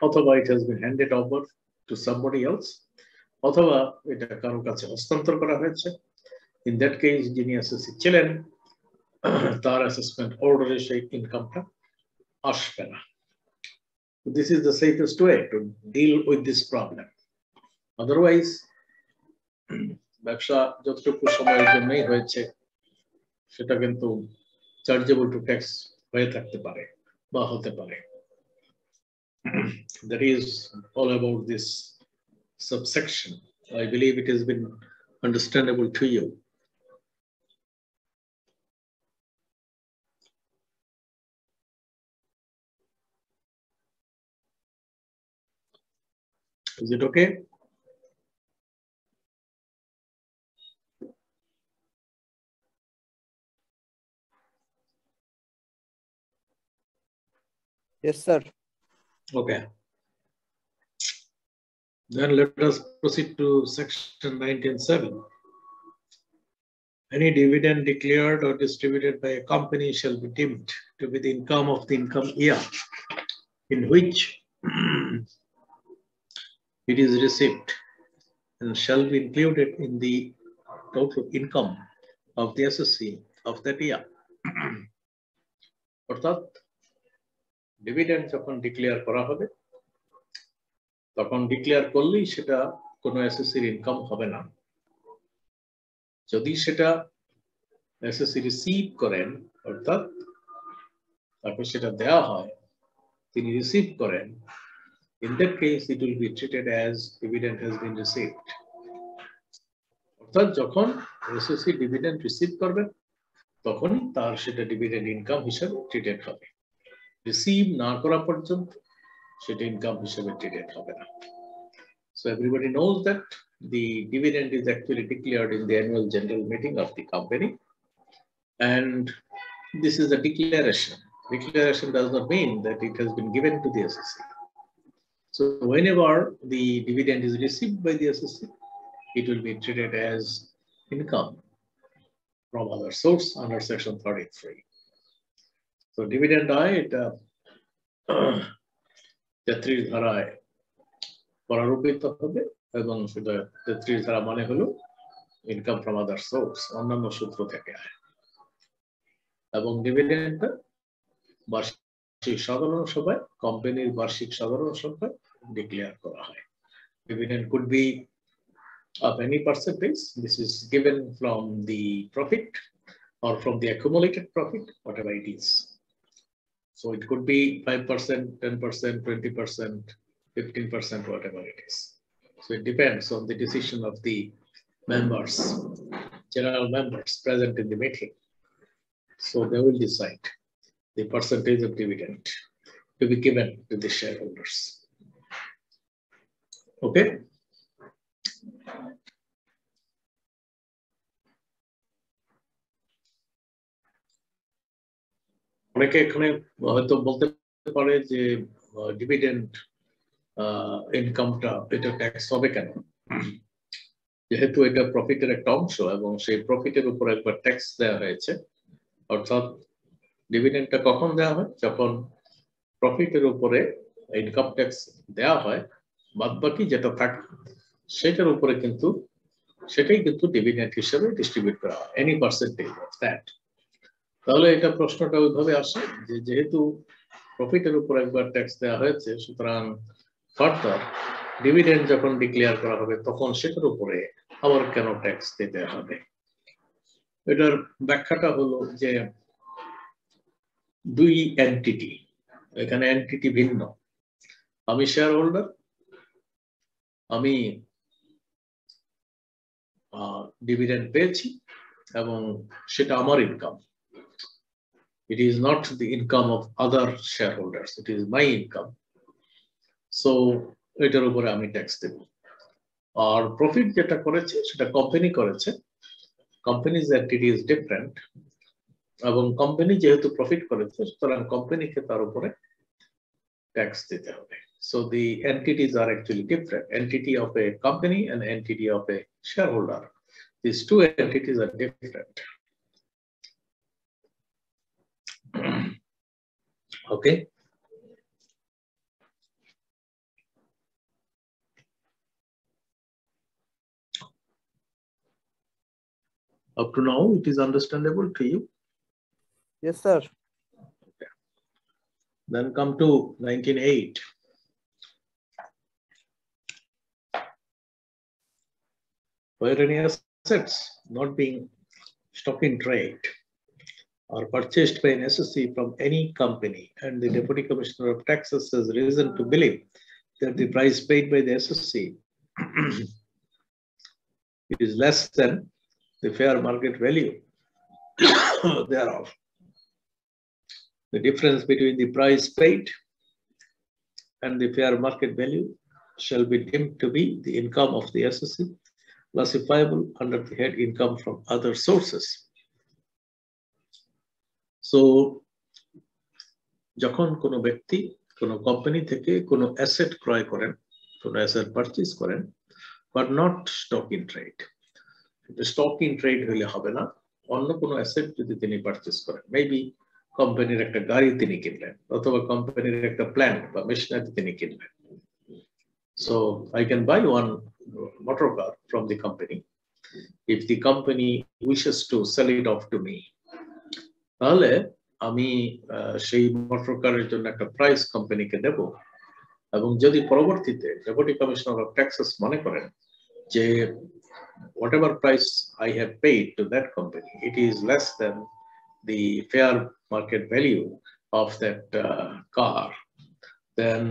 A: অথবা it has been handed over to somebody else, অথবা এটা কারোর কাছে হস্তান্তর করা হয়েছে, in that case যিনি এসএসসি ছিলেন তার অ্যাসেসমেন্ট অর্ডারে সেই ইনকামটা আসবে না। This is the safest way to deal with this problem. Otherwise, ব্যবসা যতটুকু সময়ের জন্যই হয়েছে সেটা কিন্তু চার্জেবল টু ট্যাক্স হয়ে থাকতে পারে বা হতে পারে। That is all about this subsection. I believe it has been understandable to you. Is it okay?
B: Yes, sir.
A: Okay. Then let us proceed to section 19.7. Any dividend declared or distributed by a company shall be deemed to be the income of the income year in which it is received and shall be included in the total income of the SSC of that year. অর্থাৎ dividend যখন declare করা হবে তখন declare করলেই সেটা কোনো এসএসসির income হবে না। যদি সেটা এসএসসি রিসিভ করেন, অর্থাৎ তাকে সেটা দেওয়া হয়, তিনি রিসিভ করেন, in that case it will be treated as dividend has been received. অর্থাৎ যখন এসএসসি ডিভিডেন্ড রিসিভ করবেন তখনই তার সেটা ডিভিডেন্ড ইনকাম হিসেবে ট্রিটেড হবে। রিসিভ না করা পর্যন্ত সেটা ইনকাম হিসেবে ট্রিটেড হবে না। So everybody knows that the dividend is actually declared in the annual general meeting of the company, and this is a declaration. Declaration does not mean that it has been given to the SSC. So whenever the dividend is received by the SSC, it will be treated as income from other source under section 33. So dividend it 33 ধারায় পরারূপিত হবে এবং সেটা 33 ধারা মানে হলো income from other source, অন্যান্য সূত্র থেকে আয়, এবং ডিভিডেন্ডটা বার্ষিক সাধারণ সভায়, কোম্পানির বার্ষিক সাধারণ সভায় ডিক্লেয়ার করা হয়। Dividend could be of any percentage. This is given from the profit or from the accumulated profit, whatever it is. So it could be 5%, 10%, 20%, 15%, whatever it is. So it depends on the decision of the members, general members present in the meeting. So they will decide the percentage of dividend to be given to the shareholders. Okay? অনেকে এখানে হয়তো বলতে পারে যে dividend ইনকামটা এটা tax হবে কেন, যেহেতু এটা প্রফিটের একটা অংশ এবং সেই প্রফিটের উপর একবার ট্যাক্স দেওয়া হয়েছে। অর্থাৎ ডিভিডেন্ডটা কখন দেওয়া হয়, যখন প্রফিটের উপরে ইনকাম ট্যাক্স দেওয়া হয়, বাদ বাকি যেটা থাকে সেটার উপরে কিন্তু সেটাই কিন্তু ডিভিডেন্ড হিসেবে ডিস্ট্রিবিউট করা হয়, এনি পার্সেন্টেজ অফ দ্যাট। তাহলে এটা প্রশ্নটা ওইভাবে আসে যে যেহেতু প্রফিটের উপর একবার ট্যাক্স দেওয়া হয়েছে, সুতরাং ফার্দার ডিভিডেন্ড যখন ডিক্লেয়ার করা হবে তখন সেটার উপরে আবার কেন ট্যাক্স দিতে হবে। এটার ব্যাখ্যাটা হলো যে দুই এন্টিটি, এখানে এন্টিটি ভিন্ন। আমি শেয়ার হোল্ডার, আমি ডিভিডেন্ড পেয়েছি এবং সেটা আমার income. It is not the income of other shareholders, it is my income. So এটার উপরে আমি ট্যাক্স দেব। আর প্রফিট যেটা করেছে সেটা কোম্পানি করেছে, কোম্পানিজ এন্টিটি ইজ ডিফারেন্ট, এবং কোম্পানি যেহেতু প্রফিট করেছে সুতরাং কোম্পানিকে তার উপরে ট্যাক্স দিতে হবে। So the entities are actually different. Entity of a company and entity of a shareholder. These two entities are different. Okay. Up to now, it is understandable to you?
B: Yes, sir.
A: Okay. Then come to 19.8. Where any assets not being stock in trade are purchased by an SSC from any company, and the Deputy Commissioner of Taxes has reason to believe that the price paid by the SSC is less than the fair market value thereof. The difference between the price paid and the fair market value shall be deemed to be the income of the SSC, classifiable under the head income from other sources. So, যখন কোনো ব্যক্তি কোনো company থেকে কোনো asset ক্রয় করেন, কোনো asset purchase করেন, but not stock in trade. Stock in trade হইলে হবে না, অন্য কোনো অ্যাসেট যদি তিনি পারচেজ করেন, মেবি কোম্পানির একটা গাড়ি তিনি কিনলেন, অথবা কোম্পানির একটা প্ল্যান্ট বা মেশিনারি তিনি কিনলেন। So I can buy one motor car from the company. If the company wishes to sell it off to me, তাহলে আমি সেই মোটর কারের জন্য একটা প্রাইস কোম্পানিকে দেব, এবং যদি পরবর্তীতে ডেপুটি কমিশনার অফ ট্যাক্সেস মনে করেন যে whatever price I have paid to that company, it is less than the fair market value of that car, then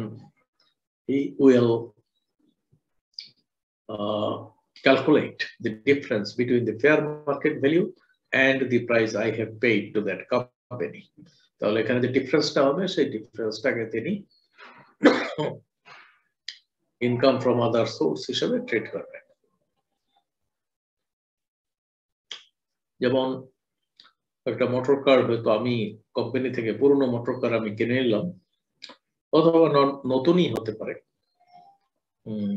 A: he will calculate the difference between the fair market value and the price I have paid to that company. তাহলে এখানে যে ডিফারেন্সটা হবে সেই ডিফারেন্সটাকে তিনি income from other source হিসেবে treat করবেন। যেমন একটা মোটর কার হয়তো আমি কোম্পানি থেকে পুরনো মোটর কার আমি কিনে নিলাম, অথবা নতুনই হতে পারে,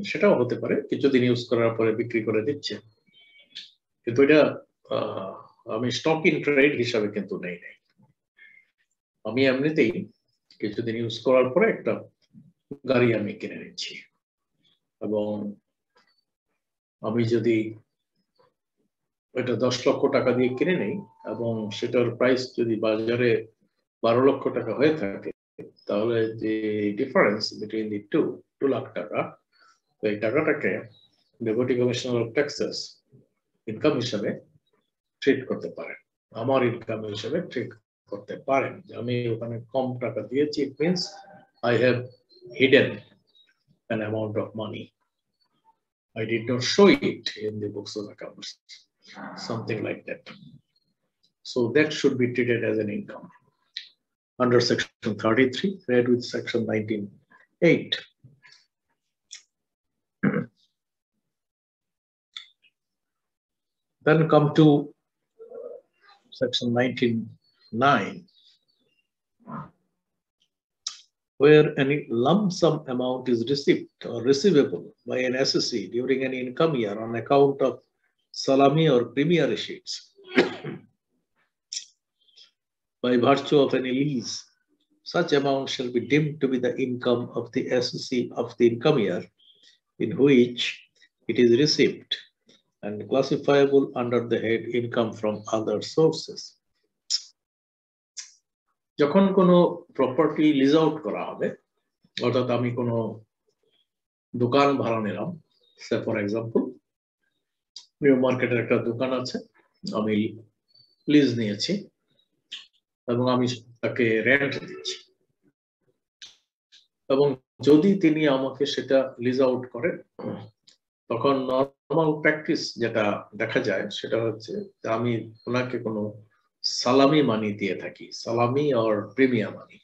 A: সেটাও হতে পারে কিছুদিন ইউজ করার পরে বিক্রি করে দিচ্ছে, কিন্তু এটা আমি স্টক ইন ট্রেড হিসাবে কিন্তু নেই নাই। আমি এমনিতেই কিছুদিন ইউজ করার পরে একটা গাড়ি আমি কিনে নিচ্ছি, এবং আমি যদি এটা 10 লক্ষ টাকা দিয়ে কিনে নেই এবং সেটার প্রাইস যদি বাজারে 12 লক্ষ টাকা হয়ে থাকে, তাহলে যে ডিফারেন্স বিটুইন দি 2 লাখ টাকা, এই টাকাটাকে deputy commissioner of taxes income হিসাবে ট্রিট করতে পারেন। আমার ইনকাম হিসেবে ট্রিট করতে পারেন। আমি ওখানে কম টাকা দিয়েছি, it means I have hidden an amount of money. I did not show it in the books of accounts, something like that. So that should be treated as an income under section 33, read with section 19(8). Then come to section 19(9), where any lump sum amount is received or receivable by an assessee during an income year on account of salami or premier receipts by virtue of any lease, such amount shall be deemed to be the income of the assessee of the income year in which it is received and classifiable under the head income from other sources. যখন কোনো property lease out করা হবে, অর্থাৎ আমি কোনো দোকান ভাড়া নিলাম, সে ফর এক্সাম্পল নিউ মার্কেটের একটা দোকান আছে, আমি লিজ নিয়েছি এবং আমি তাকে রেন্ট দিচ্ছি, এবং যদি তিনি আমাকে সেটা লিজ আউট করেন, তখন নর্মাল প্র্যাকটিস যেটা দেখা যায় সেটা হচ্ছে আমি ওনাকে কোনো সালামি মানি দিয়ে থাকি, সালামি আর প্রিমিয়াম মানি।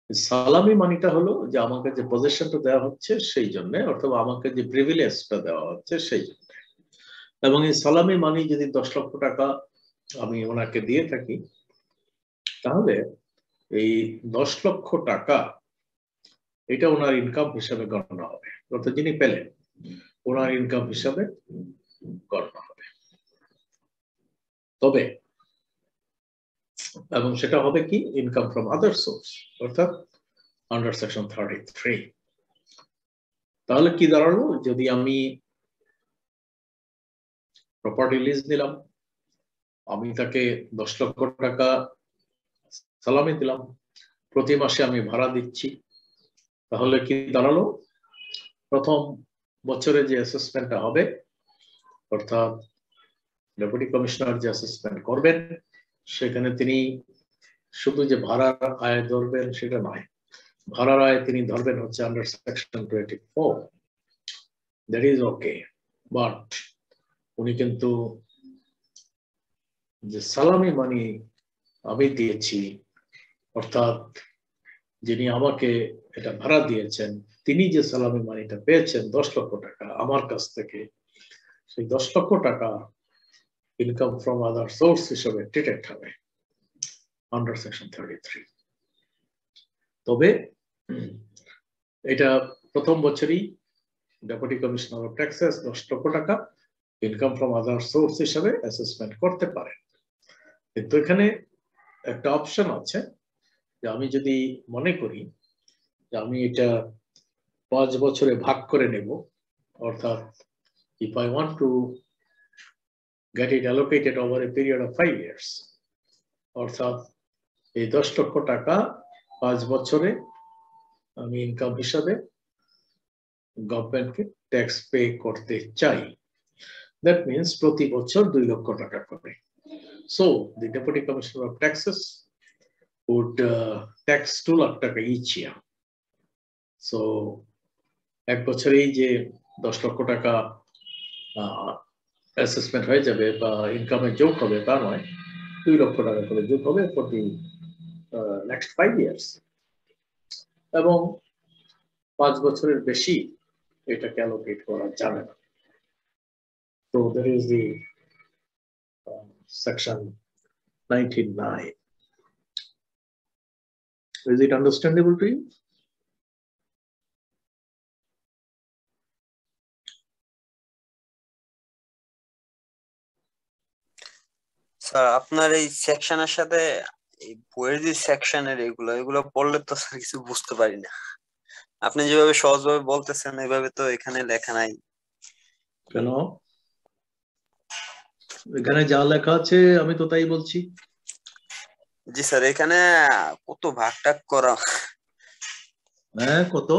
A: সালামি মানিটা হলো যে আমাকে যে পজিশনটা দেওয়া হচ্ছে সেই জন্য, অথবা আমাকে যে প্রিভিলেজটা দেওয়া হচ্ছে সেই জন্য। এবং এই সালামি মানি যদি 10 লক্ষ টাকা আমি ওনাকে দিয়ে থাকি, তাহলে এই 10 লক্ষ টাকা এটা ওনার ইনকাম হিসাবে গণনা হবে, অর্থাৎ যিনি পেলেন ওনার ইনকাম হিসাবে গণনা হবে। তবে এবং সেটা হবে কি ইনকাম ফ্রম আদার সোর্স, অর্থাৎ আন্ডার সেকশন 33। তাহলে কি দাঁড়ালো, যদি আমি প্রপার্টি লিজ নিলাম, আমি তাকে 10 লক্ষ টাকা সালামি দিলাম, প্রতি মাসে আমি ভাড়া দিচ্ছি, তাহলে কি দাঁড়ালো, প্রথম বছরে যে অ্যাসেসমেন্টটা হবে, অর্থাৎ ডেপুটি কমিশনার যে অ্যাসেসমেন্ট করবেন, সেখানে তিনি শুধু যে ভাড়ার আয় ধরবেন সেটা নয়, ভাড়ার আয় তিনি ধরবেন হচ্ছে under section 24, that is okay. But উনি কিন্তু যে সালামি মানি আমি দিয়েছি, অর্থাৎ যিনি আমাকে এটা ভাড়া দিয়েছেন তিনি যে সালামি মানিটা পেয়েছেন 10 লক্ষ টাকা আমার কাছ থেকে, সেই 10 লক্ষ টাকা ইনকাম ফ্রম আদার সোর্স হিসেবে ট্রিটেড হবে আন্ডার সেকশন 33। তবে এটা প্রথম বছরই ডেপুটি কমিশনার অফ ট্যাক্সেস 10 লক্ষ টাকা ইনকাম ফ্রম আদার সোর্স হিসেবে অ্যাসেসমেন্ট করতে পারে। কিন্তু এখানে একটা অপশন আছে যে আমি যদি মনে করি যে আমি এটা 5 বছরে ভাগ করে নেব, অর্থাৎ if I want to get it allocated over a period of 5 years, অর্থাৎ এই 10 লক্ষ টাকা 5 বছরে আমি ইনকাম হিসাবে গভর্নমেন্টকে ট্যাক্স পে করতে চাই, that means প্রতি বছর 2 লক্ষ টাকা করে। So the Deputy Commissioner of Taxes would tax 2 lakh taka each year. So এক বছরেই যে 10 লক্ষ টাকা অ্যাসেসমেন্ট হয়ে যাবে বা ইনকামে যোগ হবে তা নয়, 2 লক্ষ টাকা করে যোগ হবে ফর দি নেক্সট 5 ইয়ার্স, এবং 5 বছরের বেশি এটাকে অ্যালোকেট করা যাবে না। So there is the section 19(9). Is it understandable to you?
B: Sir আপনার এই সেকশনের সাথে এই বইয়ের যে সেকশনের এগুলো পড়লে তো স্যার কিছু বুঝতে পারি না। আপনি যেভাবে সহজভাবে বলতেছেন এইভাবে তো এখানে লেখা নাই।
A: কেন? এখানে যা লেখা আছে আমি তো তাই বলছি।
B: জি স্যার, এখানে কত ভাগ টাগ করা।
A: হ্যাঁ, কত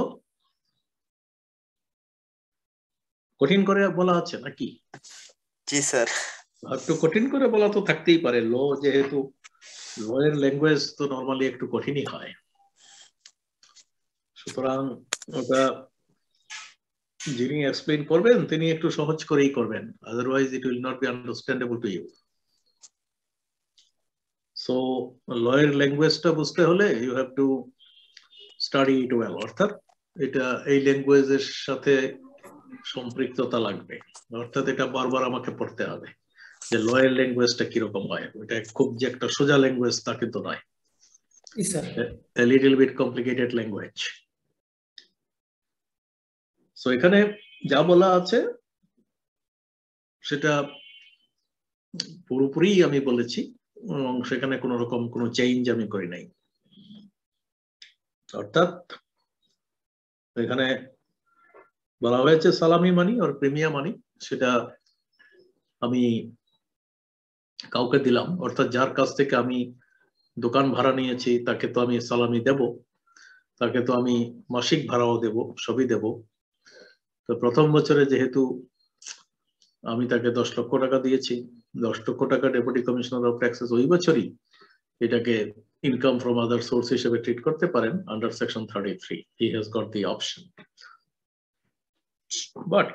A: কঠিন করে বলা আছে নাকি?
B: জি স্যার।
A: একটু কঠিন করে বলা তো থাকতেই পারে, ল যেহেতু ল এর ল্যাঙ্গুয়েজ তো নরমালি একটু কঠিনই হয়, সুতরাং ওটা যিনি এক্সপ্লেইন করবেন তিনি একটু সহজ করেই করবেন, otherwise it will not be understandable to you. So law এর ল্যাঙ্গুয়েজটা বুঝতে হলে you have to study it well, অর্থাৎ এটা এই ল্যাঙ্গুয়েজের সাথে সম্পৃক্ততা লাগবে, অর্থাৎ এটা বারবার আমাকে পড়তে হবে যে ল এর ল্যাঙ্গুয়েজটা কিরকম হয়। এটা খুব যে একটা সোজা ল্যাঙ্গুয়েজ তা কিন্তু নয়, a little bit complicated language. So এখানে যা বলা আছে সেটা পুরোপুরি আমি বলেছি এবং সেখানে কোনো রকম কোনো চেঞ্জ আমি করি নাই। অর্থাৎ এখানে বলা হয়েছে সালামি মানি আর প্রিমিয়াম মানি, সেটা আমি কাউকে দিলাম, অর্থাৎ যার কাছ থেকে আমি দোকান ভাড়া নিয়েছি তাকে তো আমি সালামি দেব, তাকে তো আমি মাসিক ভাড়াও দেব, সবই দেব। তো প্রথম বছরে যেহেতু আমি তাকে 10 লক্ষ টাকা দিয়েছি, 10 লক্ষ টাকা ডেপুটি কমিশনার অফ ট্যাক্সেস ওই বছরই এটাকে ইনকাম ফ্রম আদার সোর্স হিসেবে ট্রিট করতে পারেন under section 33, he has got the option. But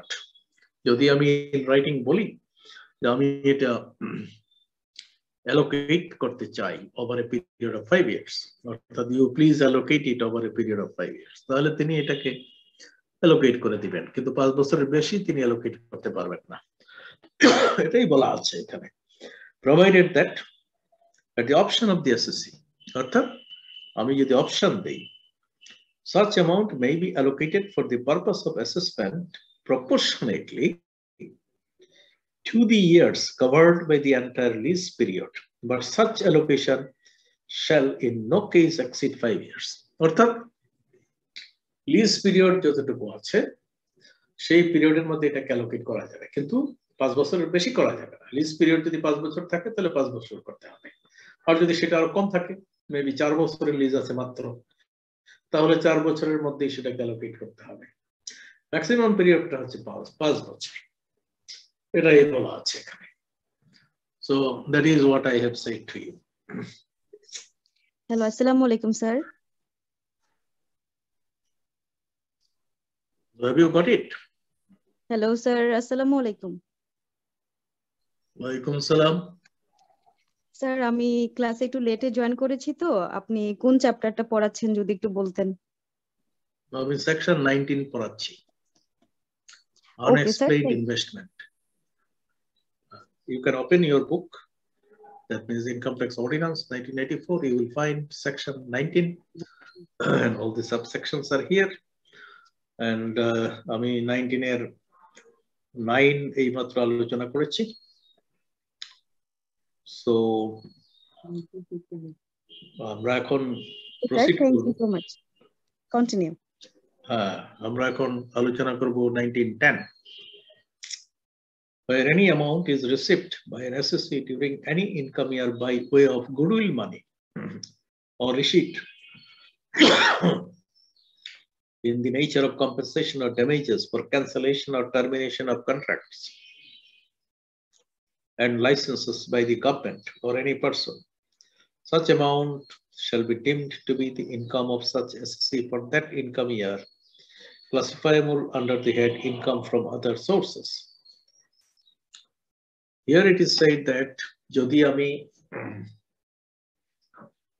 A: যদি আমি রাইটিং বলি যে আমি এটা allocate করতে চাই over a period of 5 years, অর্থাৎ you please allocate it over a period of 5 years, তাহলে তিনি এটাকে allocate করে দিবেন, কিন্তু 5 বছরের বেশি তিনি allocate করতে পারবেন না। এটাই বলা আছে এখানে, provided that at the option of the SSC, অর্থাৎ আমি যদি অপশন দেই such amount may be allocated for the purpose of assessment proportionately to the years covered by the entire lease period, but such allocation shall in no case exceed 5 years. অর্থাৎ lease period যতটুকু আছে সেই পিরিয়ডের মধ্যে এটাকে allocate করা যাবে, কিন্তু 5 বছরের বেশি করা যাবে না। লিজ পিরিয়ড যদি 5 বছর থাকে তাহলে 5 বছর করতে হবে, আর যদি সেটা আরো কম থাকে, মেবি 4 বছরের লিজ আছে মাত্র, তাহলে 4 বছরের মধ্যেই সেটাকে অ্যালোকেট করতে হবে। ম্যাক্সিমাম পিরিয়ডটা হচ্ছে 5 বছর, এটাই বলা আছে এখানে। So that is what I have said to you.
I: Hello, assalamu alaikum, sir.
A: Have you got it?
I: Hello, sir. Assalamu alaikum.
A: Walaikum salam.
I: Sir আমি ক্লাসে একটু লেটে জয়েন করেছি, তো আপনি কোন চ্যাপ্টারটা পড়াচ্ছেন যদি একটু বলতেন।
A: আমি সেকশন 19 পড়াচ্ছি, unexplained investment. You can open your book, that means Income Tax Ordinance 1984, you will find section 19 and all the subsections are here, and আমি 19 এর 9 এই মাত্র আলোচনা করেছি। So আমরা এখন প্রসিড করব।
I: Thank you so much. Continue.
A: হ্যাঁ, আমরা এখন আলোচনা করব 1910, where any amount is received by an SSC during any income year by way of goodwill money or receipt in the nature of compensation or damages for cancellation or termination of contracts and licenses by the government or any person. Such amount shall be deemed to be the income of such SSC for that income year, classifiable under the head income from other sources. Here it is said that যদি আমি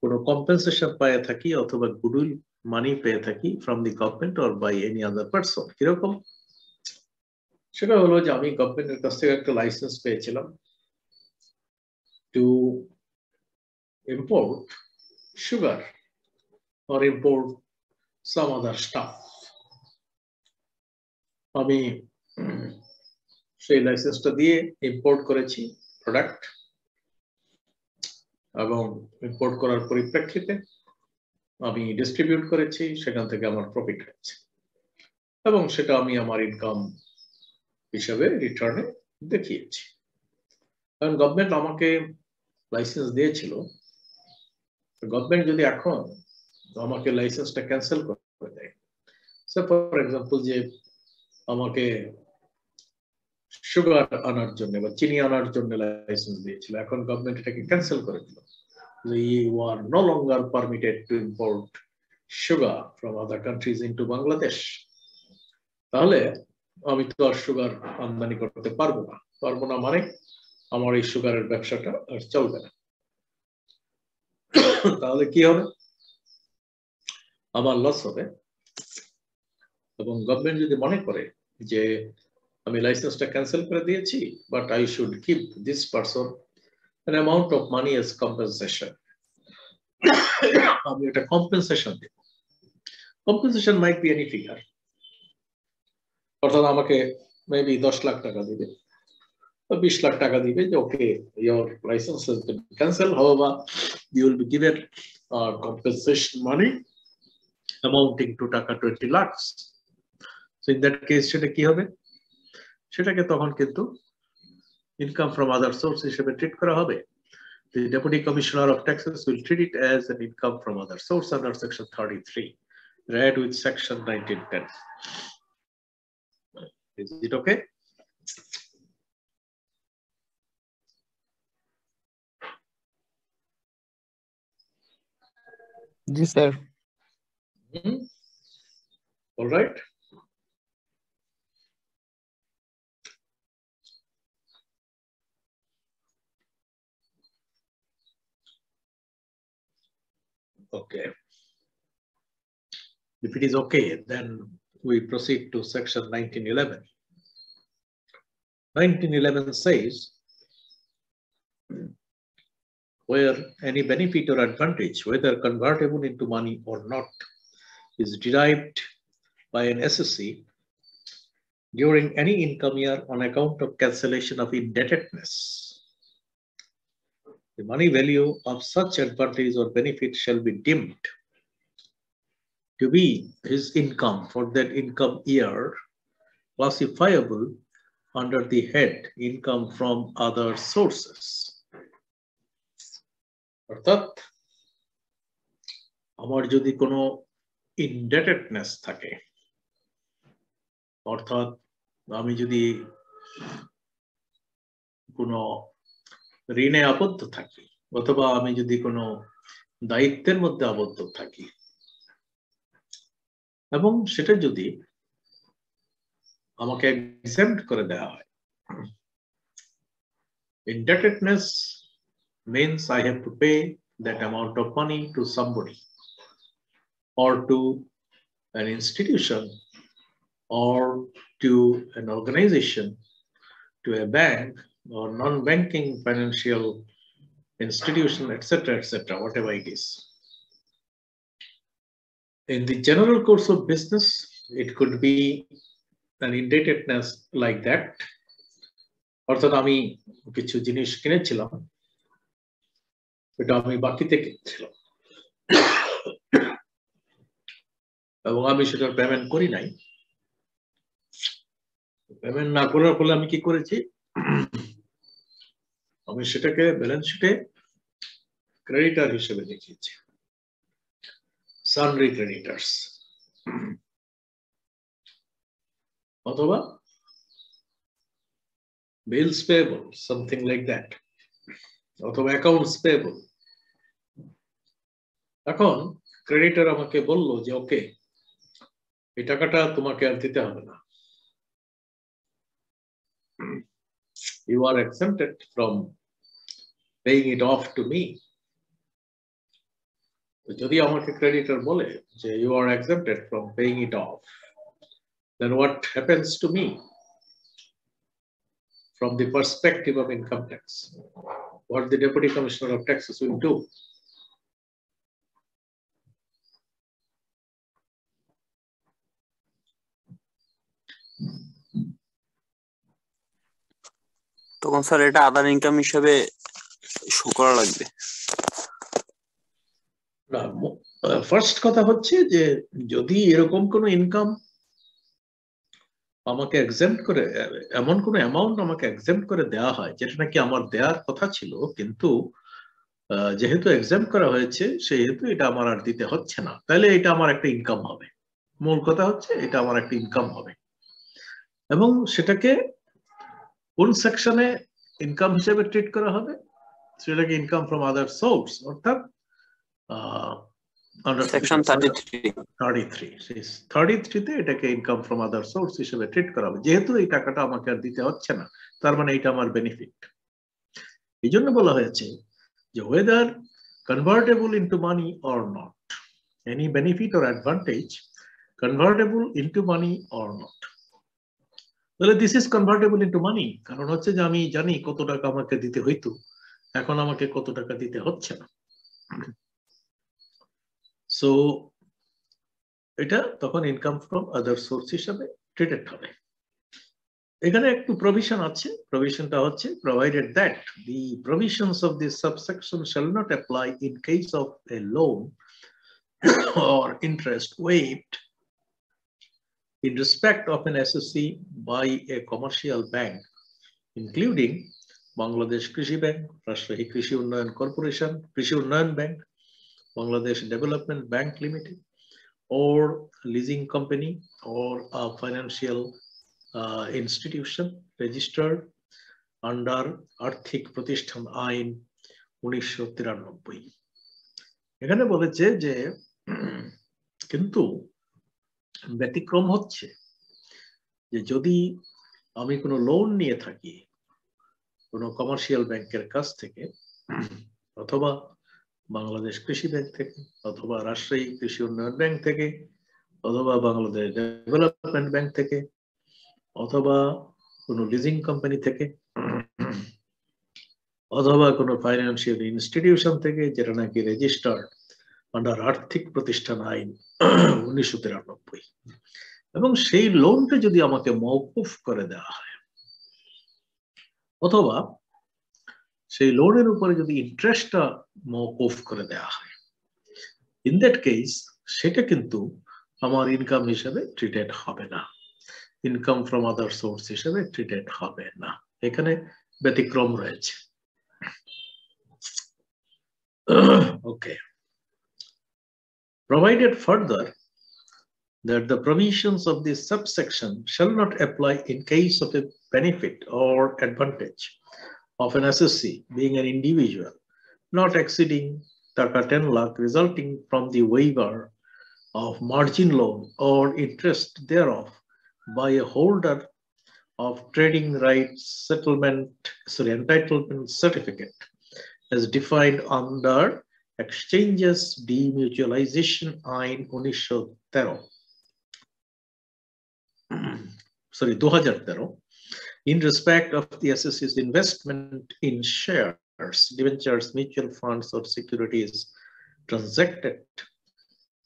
A: কোনো compensation পেয়ে থাকি অথবা goodwill money পেয়ে থাকি from the government or by any other person, কিরকম? সেটা হলো যে আমি গভর্নমেন্টের কাছ থেকে একটা লাইসেন্স পেয়েছিলাম to import sugar or import some other stuff. আমি সেই লাইসেন্সটা দিয়ে ইম্পোর্ট করেছি প্রোডাক্ট, এবং ইম্পোর্ট করার পরিপ্রেক্ষিতে আমি ডিস্ট্রিবিউট করেছি, সেখান থেকে আমার প্রফিট হয়েছে এবং সেটা আমি আমার ইনকাম হিসাবে রিটার্নে দেখিয়েছি। কারণ গভর্নমেন্ট আমাকে লাইসেন্স দিয়েছিল, গভর্নমেন্ট যদি এখন আমাকে লাইসেন্সটা ক্যান্সেল করে দেয়, ফর এক্সাম্পল যে আমাকে সুগার আনার জন্য বা চিনি আনার জন্য লাইসেন্স দিয়েছিল, এখন গভর্নমেন্ট এটাকে ক্যান্সেল করে দিল, you are no longer permitted to import sugar from other countries into Bangladesh. তাহলে আমি তো আর সুগার আমদানি করতে পারবো না মানে আমার এই সুগারের ব্যবসাটা আর চলবে না। তাহলে কি হবে? আমার লস হবে। এবং গভর্নমেন্ট যদি মনে করে যে আমি লাইসেন্সটা ক্যান্সেল করে দিয়েছি, but I should give this person an amount of money as compensation, আমি এটা কম্পেনসেশন দেব। Compensation might be any figure, অর্থাৎ আমাকে মেবি 10 লাখ টাকা দিবে বা 20 লাখ টাকা দিবে যে ওকে your license has been cancelled, however you will be given compensation money amounting to টাকা 20 lakhs. So in that case সেটা কি হবে? সেটাকে তখন কিন্তু ইনকাম ফ্রম আদার সোর্স হিসেবে ট্রিট করা হবে। The Deputy Commissioner of Taxes will treat it as an income from other source under Section 33, read with Section 1910. Is it okay?
C: G sir.
A: All right. Okay. If it is okay, then we proceed to Section 1911. 1911 says, where any benefit or advantage, whether convertible into money or not, is derived by an SSC during any income year on account of cancellation of indebtedness, the money value of such advantage or benefit shall be deemed to be his income for that income year, classifiable under the head income from other sources. অর্থাৎ আমার যদি কোনো ইনডেটেডনেস থাকে, অর্থাৎ আমি যদি কোনো ঋণে আবদ্ধ থাকি অথবা আমি যদি কোনো দায়িত্বের মধ্যে আবদ্ধ থাকি এবং সেটা যদি আমাকে এক্সেম্পট করে দেওয়া হয়, indebtedness means I have to pay that amount of money to somebody or to an institution or to an organization, to a bank or non-banking financial institution, etc., whatever it is. In the general course of business, it could be an indebtedness like that. অর্থাৎ আমি কিছু জিনিস কিনেছিলাম, এটা আমি বাকিতে কিনেছিলাম এবং আমি সেটার পেমেন্ট করি নাই। পেমেন্ট না করার ফলে আমি কি করেছি, আমি সেটাকে ব্যালেন্স শিটে ক্রেডিটার হিসেবে দেখিয়েছি, সানরি ক্রেডিটার্স, অথবা bills payable, something like that, অথবা accounts payable. এখন ক্রেডিটর আমাকে বলল যে ওকে এই টাকাটা তোমাকে আর দিতে হবে না, you are exempted from paying it off to me. যদি আমাকে ক্রেডিটর বলে যে you are exempted from paying it off, then what happens to me from the perspective of income tax? What the Deputy Commissioner of Taxes will do?
B: তখন sir এটা আদার income হিসেবে show করা লাগবে।
A: না, ফার্স্ট কথা হচ্ছে যে যদি এরকম কোনো ইনকাম আমাকে এক্সেম্পট করে, এমন কোনো অ্যামাউন্ট আমাকে এক্সেম্পট করে দেওয়া হয় যেটা নাকি আমার দেওয়ার কথা ছিল, কিন্তু যেহেতু এক্সেম্পট করা হয়েছে সেহেতু এটা আমার আর দিতে হচ্ছে না, তাহলে এটা আমার একটা ইনকাম হবে। মূল কথা হচ্ছে এটা আমার একটা ইনকাম হবে এবং সেটাকে কোন সেকশনে ইনকাম হিসেবে ট্রিট করা হবে সেটাকে ইনকাম ফ্রম আদার সোর্স, অর্থাৎ
B: সেকশন
A: 33 তে এটাকে ইনকাম ফ্রম আদার সোর্স হিসেবে ট্রিট করা হবে, যেহেতু এই টাকাটা আমাকে আর দিতে হচ্ছে না, তার মানে এটা আমার বেনিফিট। এই জন্য বলা হয়েছে যে whether convertible into money or not, any benefit or advantage convertible into money or not. তাহলে দিস ইজ কনভার্টেবল ইনটু মানি, কারণ হচ্ছে যে আমি জানি কত টাকা আমাকে দিতে হইতো, এখন আমাকে কত টাকা দিতে হচ্ছে না। সো এটা তখন ইনকাম ফ্রম আদার সোর্স হিসাবে ট্রিটেড হবে। এখানে একটু প্রভিশন আছে, প্রভিশনটা হচ্ছে provided that the provisions of this subsection shall not apply in case of a loan or interest waived in respect of an assessee by a commercial bank, including Bangladesh Krishi Bank, Rashtrahi Krishi Unnayan Corporation, Krishi Unnayan Bank, Bangladesh Development Bank Limited, or leasing company or a financial institution registered under Arthik Pratishthan Ain 1993। এখানে বলেছে যে কিন্তু ব্যতিক্রম হচ্ছে যে যদি আমি কোনো লোন নিয়ে থাকি কোনো কমার্শিয়াল ব্যাংকের কাছ থেকে, অথবা বাংলাদেশ কৃষি ব্যাংক থেকে, অথবা রাজশাহী কৃষি উন্নয়ন ব্যাংক থেকে, অথবা বাংলাদেশ ডেভেলপমেন্ট ব্যাংক থেকে, অথবা কোনো লিজিং কোম্পানি থেকে, অথবা কোনো ফাইন্যান্সিয়াল ইনস্টিটিউশন থেকে যেটা নাকি রেজিস্টার্ড আন্ডার আর্থিক প্রতিষ্ঠান আইন 1993, এবং সেই লোনটা যদি আমাকে মওকুফ করে দেওয়া হয়, অথবা সেই লোনের উপরে যদি ইন্টারেস্টটা মওকুফ করে দেওয়া হয়, ইন দ্যাট কেস সেটা কিন্তু আমার ইনকাম হিসেবে ট্রিটেড হবে না, ইনকাম ফ্রম আদার সোর্স হিসেবে ট্রিটেড হবে না। এখানে ব্যতিক্রম রয়েছে। ওকে, provided further that the provisions of this subsection shall not apply in case of a benefit or advantage of an assessee being an individual not exceeding taka 10 lakh resulting from the waiver of margin loan or interest thereof by a holder of trading rights entitlement certificate as defined under Exchanges Demutualization Ain 2013 in respect of the assessee's investment in shares, debentures, mutual funds or securities transacted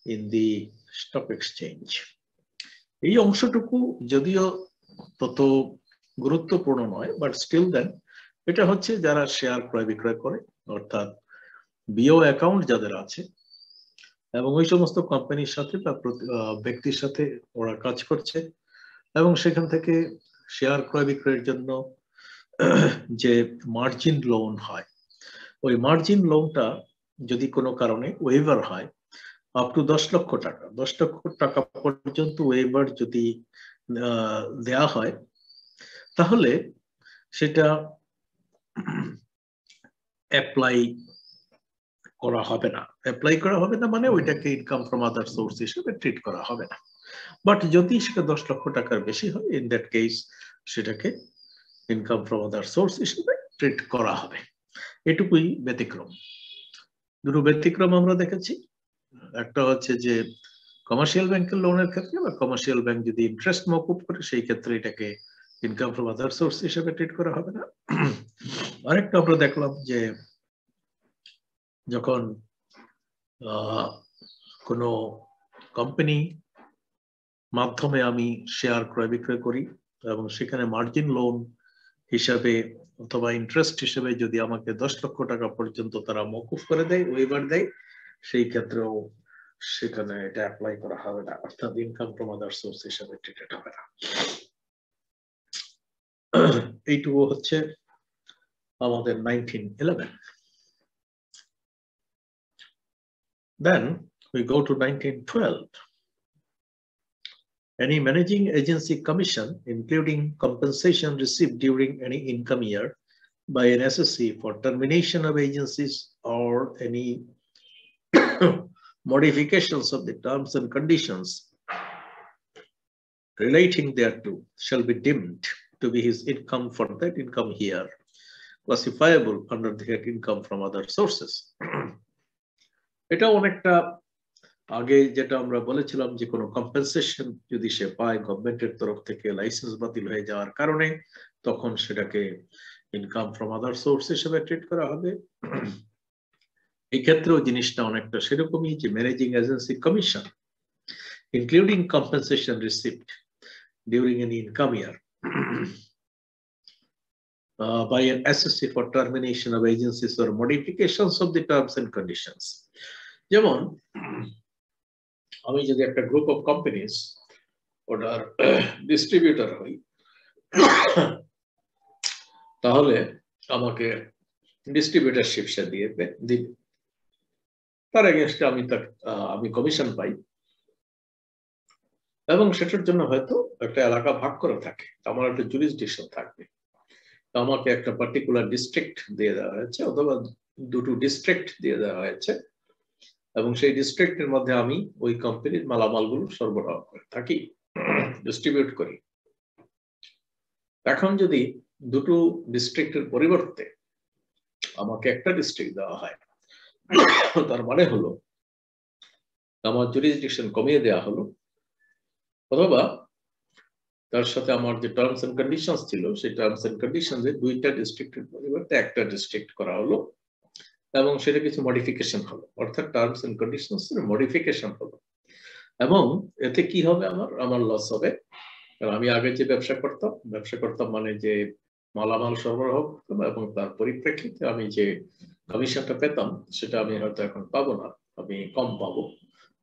A: in the stock exchange. এই অংশটুকু যদিও তত গুরুত্বপূর্ণ নয়, but still দেন এটা হচ্ছে যারা share ক্রয় বিক্রয় করে, অর্থাৎ বিও অ্যাকাউন্ট যাদের আছে এবং ওই সমস্ত কোম্পানির সাথে বা ব্যক্তির সাথে ওরা কাজ করছে, এবং সেখান থেকে শেয়ার ক্রয় বিক্রয়ের জন্য যে মার্জিন লোন হয়, ওই মার্জিন লোনটা যদি কোনো কারণে ওয়েভার হয় আপ টু 10 লক্ষ টাকা পর্যন্ত ওয়েভার যদি দেয়া হয়, তাহলে সেটা অ্যাপ্লাই করা হবে না। অ্যাপ্লাই করা হবে না মানে ওইটাকে ইনকাম ফ্রম আদার সোর্স হিসেবে ট্রিট করা হবে না। বাট যদি সেটা 10 লক্ষ টাকার বেশি হয়, ইন দ্যাট কেস সেটাকে ইনকাম ফ্রম আদার সোর্স হিসেবে ট্রিট করা হবে। এটুকুই ব্যতিক্রম। দুটো ব্যতিক্রম আমরা দেখেছি। একটা হচ্ছে যে কমার্শিয়াল ব্যাংকের লোনের ক্ষেত্রে বা কমার্শিয়াল ব্যাংক যদি ইন্টারেস্ট মওকুফ করে সেই ক্ষেত্রে এটাকে ইনকাম ফ্রম আদার সোর্স হিসেবে ট্রিট করা হবে না। আরেকটা আমরা দেখলাম যে যখন কোনো কোম্পানি মাধ্যমে আমি শেয়ার ক্রয় বিক্রয় করি এবং সেখানে মার্জিন লোন হিসাবে অথবা ইন্টারেস্ট হিসেবে যদি আমাকে 10 লক্ষ টাকা পর্যন্ত তারা মওকুফ করে দেয়, ওয়েভার দেয়, সেই ক্ষেত্রেও সেখানে এটা অ্যাপ্লাই করা হবে না, অর্থাৎ ইনকাম ফ্রম আদার সোর্স হিসাবে ট্রিটেড হবে না। এইটুকু হচ্ছে আমাদের 1911। Then we go to 1912. Any managing agency commission, including compensation received during any income year by an SSC for termination of agencies or any modifications of the terms and conditions relating thereto shall be deemed to be his income for that income year, classifiable under the head income from other sources. এটা অনেকটা আগে যেটা আমরা বলেছিলাম যে কোনো compensation যদি সে পায় গভর্নমেন্টের তরফ থেকে লাইসেন্স বাতিল হয়ে যাওয়ার কারণে, তখন সেটাকে ইনকাম ফ্রম আদার সোর্স হিসেবে ট্রিট করা হবে। এই ক্ষেত্রেও জিনিসটা অনেকটা সেরকমই, যে managing agency commission including compensation received during an income year by an SSC for termination of agencies or modifications of the terms and conditions. যেমন আমি যদি একটা গ্রুপ অফ কোম্পানিজ ওটার ডিস্ট্রিবিউটর হই, তাহলে আমাকে ডিস্ট্রিবিউটরশিপ সে দিবে, তার এগেইনস্টে আমি কমিশন পাই, এবং সেটার জন্য হয়তো একটা এলাকা ভাগ করে থাকে, আমার একটা জুরিসডিকশন থাকবে, আমাকে একটা পার্টিকুলার ডিস্ট্রিক্ট দিয়ে দেওয়া হয়েছে অথবা দুটো ডিস্ট্রিক্ট দিয়ে দেওয়া হয়েছে, এবং সেই ডিস্ট্রিক্টের মধ্যে আমি ওই কোম্পানির মালামালগুলো সরবরাহ করে থাকি, ডিস্ট্রিবিউট করি। এখন যদি দুটো ডিস্ট্রিক্টের পরিবর্তে আমাকে একটা ডিস্ট্রিক্ট দেওয়া হয়, তার মানে হলো আমার জুরিসডিকশন কমিয়ে দেওয়া হলো, অথবা তার সাথে আমার যে টার্মস এন্ড কন্ডিশনস ছিল সেই টার্মস এন্ড কন্ডিশনসে দুইটা ডিস্ট্রিক্টের পরিবর্তে একটা ডিস্ট্রিক্ট করা হলো, এবং সেটা কিছু মডিফিকেশন হলো, অর্থাৎ টার্মস এন্ড কন্ডিশনস এর মডিফিকেশন হলো। এবং এতে কি হবে, আমার লস হবে, কারণ আমি আগে যে ব্যবসা করতাম মানে যে মালামাল সরবরাহ করতাম, এবং তার পরিপ্রেক্ষিতে আমি যে কমিশনটা পেতাম সেটা আমি হয়তো এখন পাবো না, আমি কম পাবো,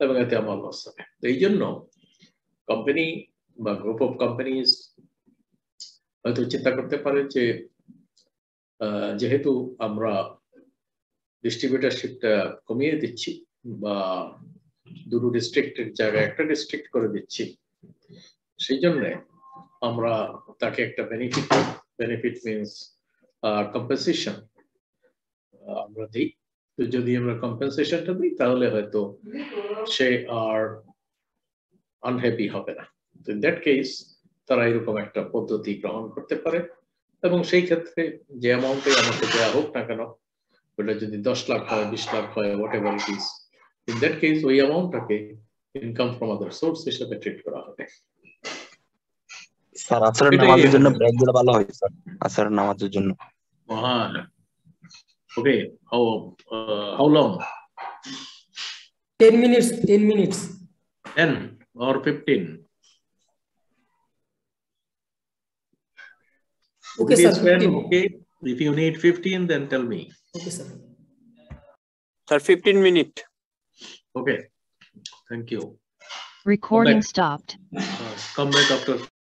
A: এবং এতে আমার লস হবে। তো এই জন্য কোম্পানি বা গ্রুপ অফ কোম্পানিজ হয়তো চিন্তা করতে পারে যে যেহেতু আমরা ডিস্ট্রিবিউটরশিপটা কমিয়ে দিচ্ছি বা দুটো ডিস্ট্রিক্টের জায়গায় একটা ডিস্ট্রিক্ট করে দিচ্ছি, সেই জন্য আমরা তাকে একটা বেনিফিট মিনস কম্পেনসেশন আমরা দিই। তো যদি আমরা কম্পেনসেশনটা দিই তাহলে হয়তো সে আর আনহ্যাপি হবে না। তো ইন দ্যাট কেস তারা এরকম একটা পদ্ধতি গ্রহণ করতে পারে, এবং সেই ক্ষেত্রে যে অ্যামাউন্টে আমাকে দেওয়া হোক না কেন, ওটা যদি 10 লাখ হয়, 20 লাখ হয়, what ever it is, in that case ওই অ্যামাউন্টটাকে ইনকাম ফ্রম আদার সোর্স হিসেবে ট্রিট করা হবে।
J: স্যার আসরের নামাজের জন্য ব্রেক দিলে ভালো হয় স্যার, আসরের নামাজের জন্য।
A: হ্যাঁ, ওকে, how long?
C: 10 minutes
A: 10 or 15?
C: Okay sir, 15.
A: Okay, if you need 15 then tell me.
C: Okay sir.
B: Sir, 15 minutes.
A: Okay, thank you.
F: Recording stopped.
A: Come back after